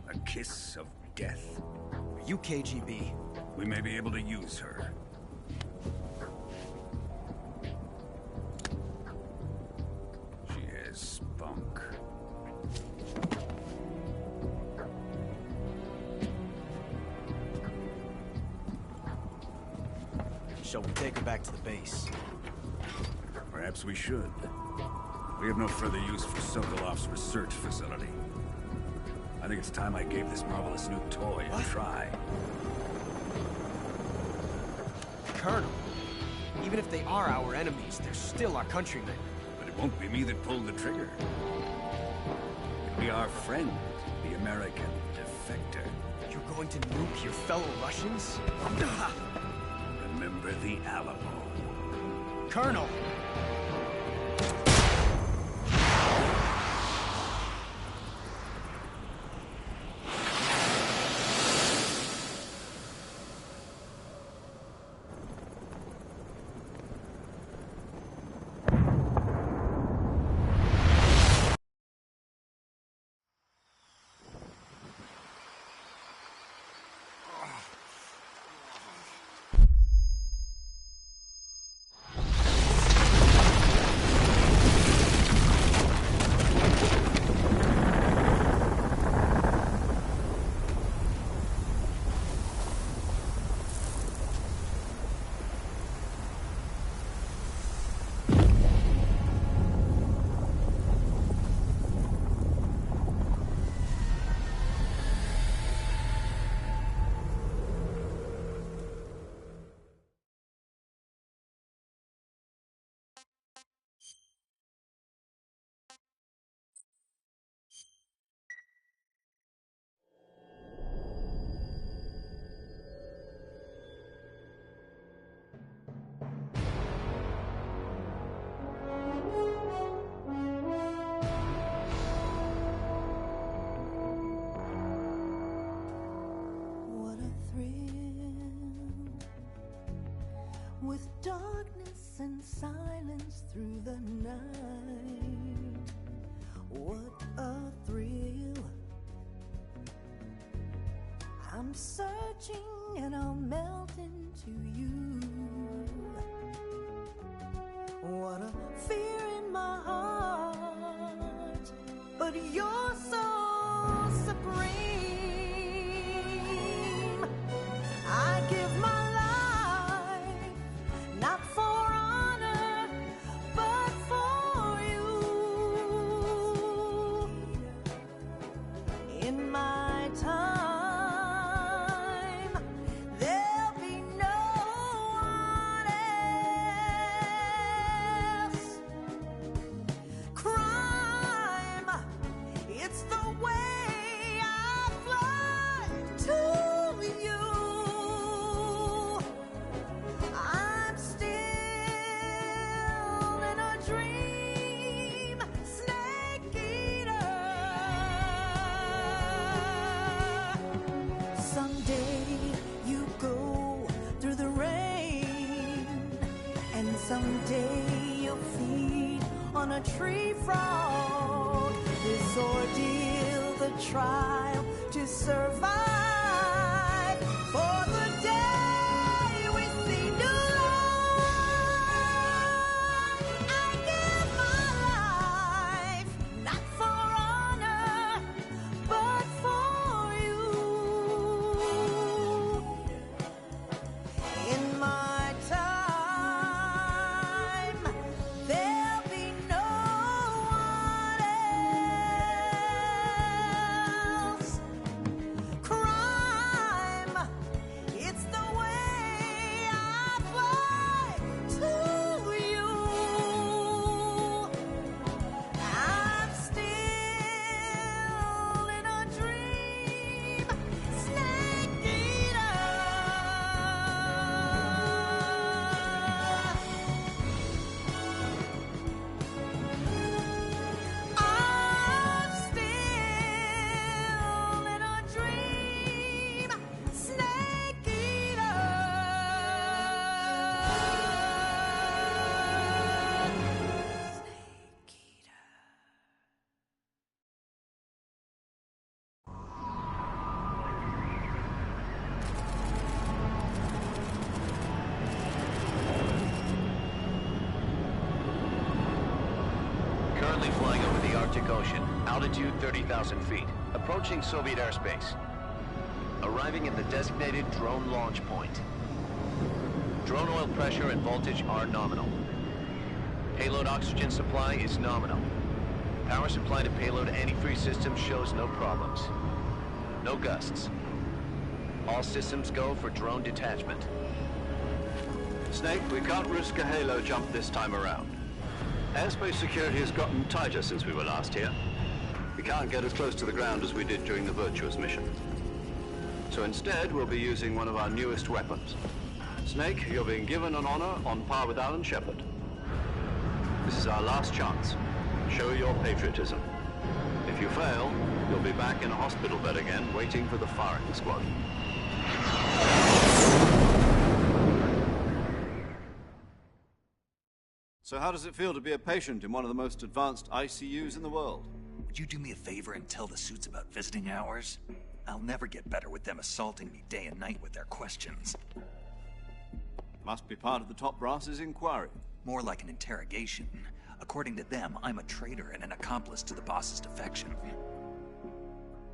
A kiss of death. Are you KGB? We may be able to use her. She has spunk. Shall we take her back to the base? Perhaps we should. We have no further use for Sokolov's research facility. I think it's time I gave this marvelous new toy a try. Colonel, even if they are our enemies, they're still our countrymen. But it won't be me that pulled the trigger. It'll be our friend, the American defector. You're going to nuke your fellow Russians? Remember the Alamo. Colonel! With darkness and silence through the night, what a thrill. I'm searching and I'll melt into you. What a fear in my heart, but you're so supreme. I give my life, not for honor, but for you. In my time, there'll be no one else. Crime, it's the way I fly to you. I'm still in a dream, snake eater. Someday you go through the rain, and someday you'll feed on a tree frog. This ordeal, the trial to survive, for the day we see new life. Currently flying over the Arctic Ocean, altitude 30,000 feet, approaching Soviet airspace. Arriving at the designated drone launch point. Drone oil pressure and voltage are nominal. Payload oxygen supply is nominal. Power supply to payload antifreeze system shows no problems. No gusts. All systems go for drone detachment. Snake, we can't risk a halo jump this time around. Airspace security has gotten tighter since we were last here. We can't get as close to the ground as we did during the Virtuous mission. So instead, we'll be using one of our newest weapons. Snake, you're being given an honor on par with Alan Shepard. This is our last chance. Show your patriotism. If you fail, you'll be back in a hospital bed again, waiting for the firing squad. So how does it feel to be a patient in one of the most advanced ICUs in the world? Would you do me a favor and tell the suits about visiting hours? I'll never get better with them assaulting me day and night with their questions. Must be part of the top brass's inquiry. More like an interrogation. According to them, I'm a traitor and an accomplice to the boss's defection.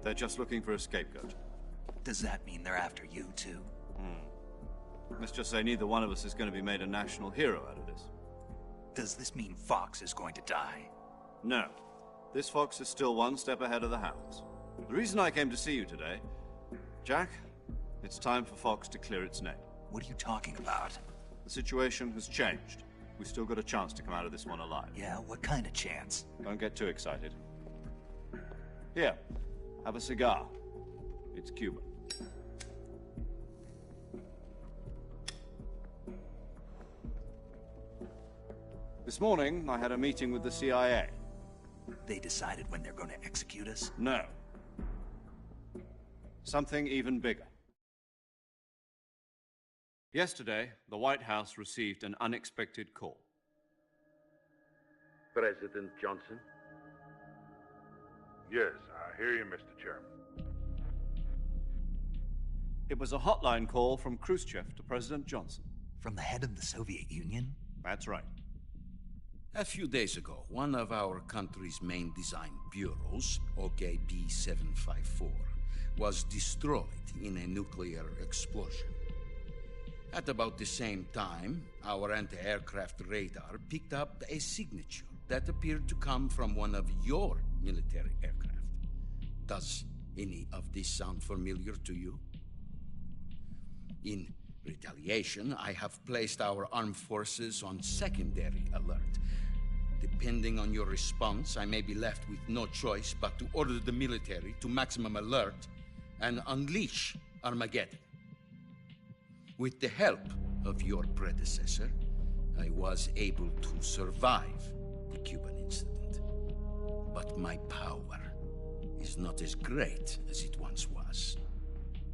They're just looking for a scapegoat. Does that mean they're after you, too? Let's just say neither one of us is going to be made a national hero out of this. Does this mean Fox is going to die? No. This Fox is still one step ahead of the Hounds. The reason I came to see you today... Jack, it's time for Fox to clear its name. What are you talking about? The situation has changed. We've still got a chance to come out of this one alive. Yeah, what kind of chance? Don't get too excited. Here, have a cigar. It's Cuban. This morning, I had a meeting with the CIA. They decided when they're going to execute us? No. Something even bigger. Yesterday, the White House received an unexpected call. President Johnson? Yes, I hear you, Mr. Chairman. It was a hotline call from Khrushchev to President Johnson. From the head of the Soviet Union? That's right. A few days ago, one of our country's main design bureaus, OKB-754, was destroyed in a nuclear explosion. At about the same time, our anti-aircraft radar picked up a signature that appeared to come from one of your military aircraft. Does any of this sound familiar to you? In retaliation, I have placed our armed forces on secondary alert. Depending on your response, I may be left with no choice but to order the military to maximum alert and unleash Armageddon. With the help of your predecessor, I was able to survive the Cuban incident. But my power is not as great as it once was.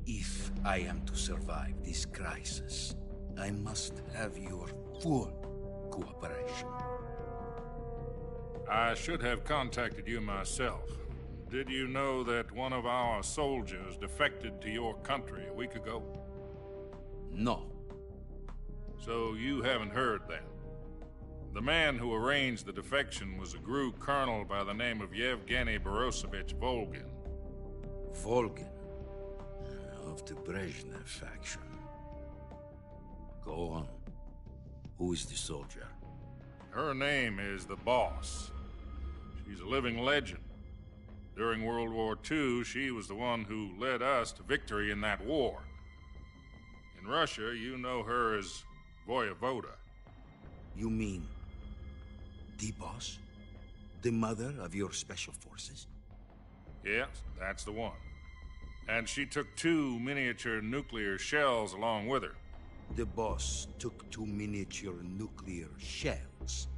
If I am to survive this crisis, I must have your full cooperation. I should have contacted you myself. Did you know that one of our soldiers defected to your country a week ago? No. So you haven't heard then. The man who arranged the defection was a GRU colonel by the name of Yevgeny Borosovich Volgin. Volgin? Of the Brezhnev faction. Go on. Who is the soldier? Her name is the Boss. She's a living legend. During World War II, she was the one who led us to victory in that war. In Russia, you know her as Voyevoda. You mean the Boss? The mother of your special forces? Yes, that's the one. And she took 2 miniature nuclear shells along with her. The Boss took 2 miniature nuclear shells?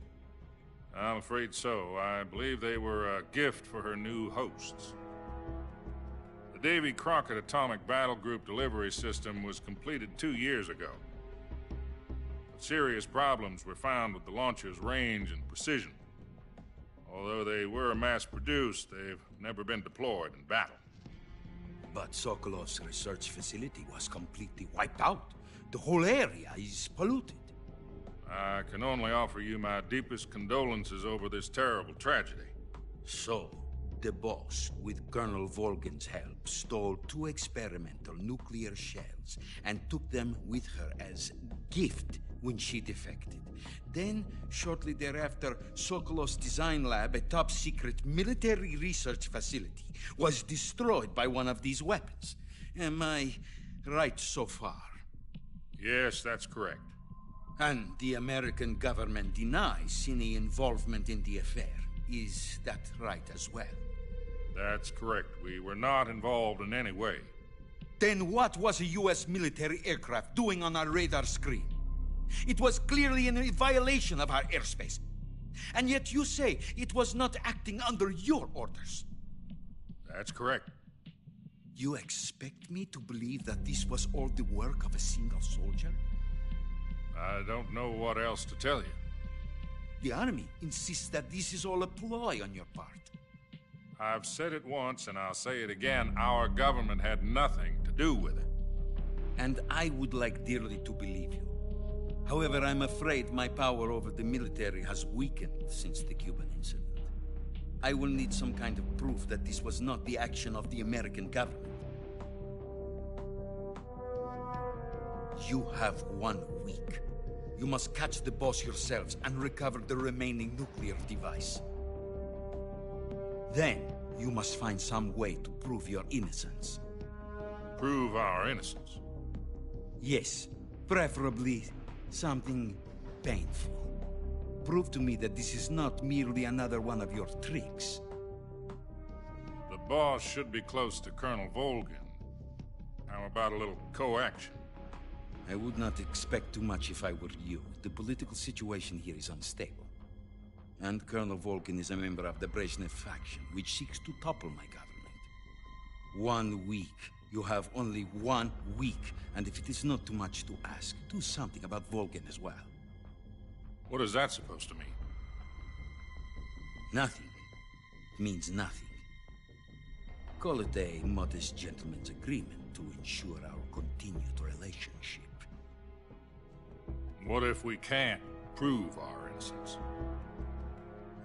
I'm afraid so. I believe they were a gift for her new hosts. The Davy Crockett Atomic Battle Group delivery system was completed 2 years ago. But serious problems were found with the launcher's range and precision. Although they were mass-produced, they've never been deployed in battle. But Sokolov's research facility was completely wiped out. The whole area is polluted. I can only offer you my deepest condolences over this terrible tragedy. So, the boss, with Colonel Volgin's help, stole 2 experimental nuclear shells and took them with her as gift when she defected. Then, shortly thereafter, Sokolov's design lab, a top-secret military research facility, was destroyed by one of these weapons. Am I right so far? Yes, that's correct. And the American government denies any involvement in the affair. Is that right as well? That's correct. We were not involved in any way. Then what was a U.S. military aircraft doing on our radar screen? It was clearly in violation of our airspace. And yet you say it was not acting under your orders. That's correct. You expect me to believe that this was all the work of a single soldier? I don't know what else to tell you. The Army insists that this is all a ploy on your part. I've said it once, and I'll say it again. Our government had nothing to do with it. And I would like dearly to believe you. However, I'm afraid my power over the military has weakened since the Cuban incident. I will need some kind of proof that this was not the action of the American government. You have 1 week. You must catch the boss yourselves and recover the remaining nuclear device. Then, you must find some way to prove your innocence. Prove our innocence? Yes, preferably something painful. Prove to me that this is not merely another one of your tricks. The boss should be close to Colonel Volgin. How about a little co-action? I would not expect too much if I were you. The political situation here is unstable. And Colonel Volgin is a member of the Brezhnev faction, which seeks to topple my government. 1 week. You have only 1 week. And if it is not too much to ask, do something about Volgin as well. What is that supposed to mean? Nothing. It means nothing. Call it a modest gentleman's agreement to ensure our continued relationship. What if we can't prove our innocence?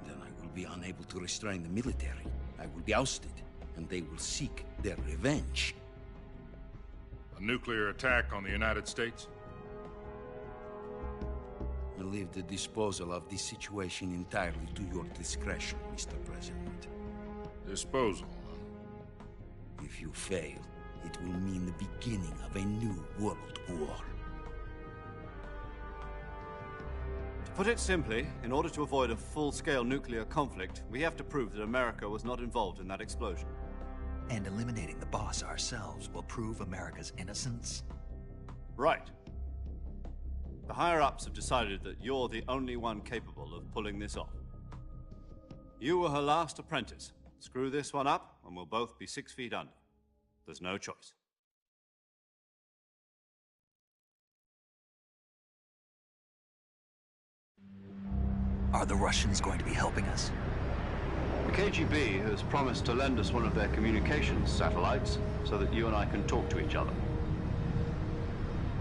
Then I will be unable to restrain the military. I will be ousted, and they will seek their revenge. A nuclear attack on the United States? I leave the disposal of this situation entirely to your discretion, Mr. President. Disposal? If you fail, it will mean the beginning of a new world war. To put it simply, in order to avoid a full-scale nuclear conflict, we have to prove that America was not involved in that explosion. And eliminating the boss ourselves will prove America's innocence? Right. The higher-ups have decided that you're the only one capable of pulling this off. You were her last apprentice. Screw this one up, and we'll both be 6 feet under. There's no choice. Are the Russians going to be helping us? The KGB has promised to lend us one of their communications satellites so that you and I can talk to each other.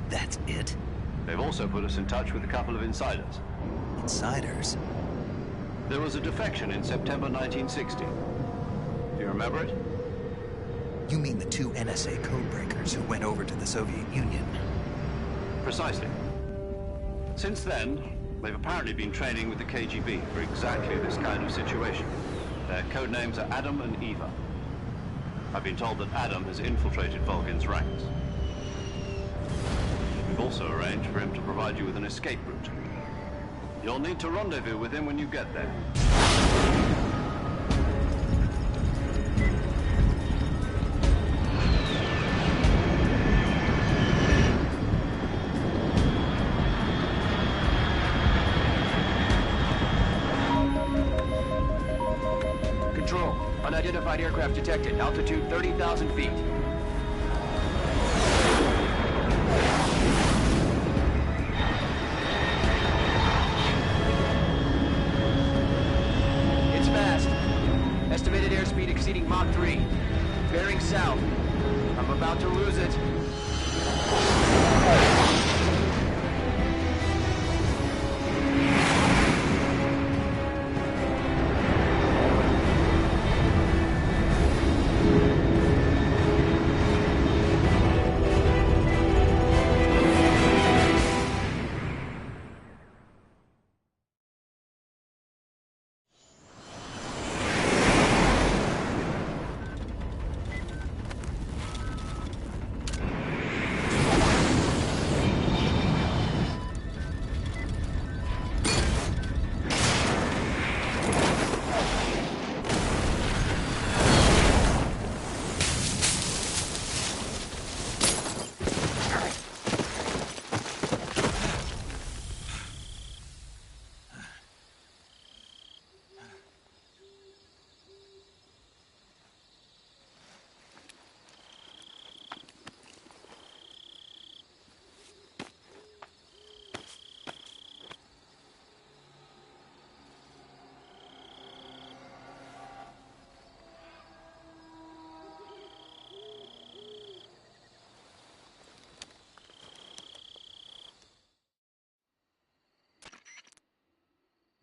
That's it? They've also put us in touch with a couple of insiders. Insiders? There was a defection in September 1960. Do you remember it? You mean the 2 NSA codebreakers who went over to the Soviet Union? Precisely. Since then, they've apparently been training with the KGB for exactly this kind of situation. Their code names are Adam and Eva. I've been told that Adam has infiltrated Volgin's ranks. We've also arranged for him to provide you with an escape route. You'll need to rendezvous with him when you get there. Control, unidentified aircraft detected. Altitude 30,000 feet. It's fast. Estimated airspeed exceeding Mach 3. Bearing south. I'm about to lose it.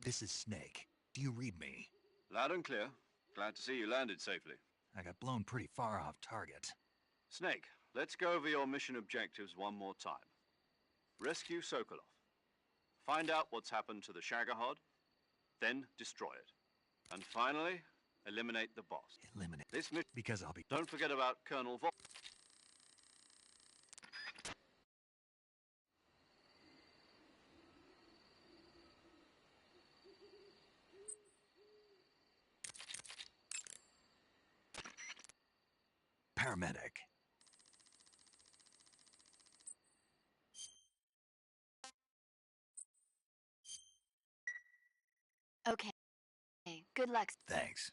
This is Snake. Do you read me? Loud and clear. Glad to see you landed safely. I got blown pretty far off target. Snake, let's go over your mission objectives one more time. Rescue Sokolov. Find out what's happened to the Shagohod, then destroy it. And finally, eliminate the boss. Eliminate? This mission... Because I'll be... Don't forget about Colonel Vol... Paramedic. Okay. Good luck. Thanks.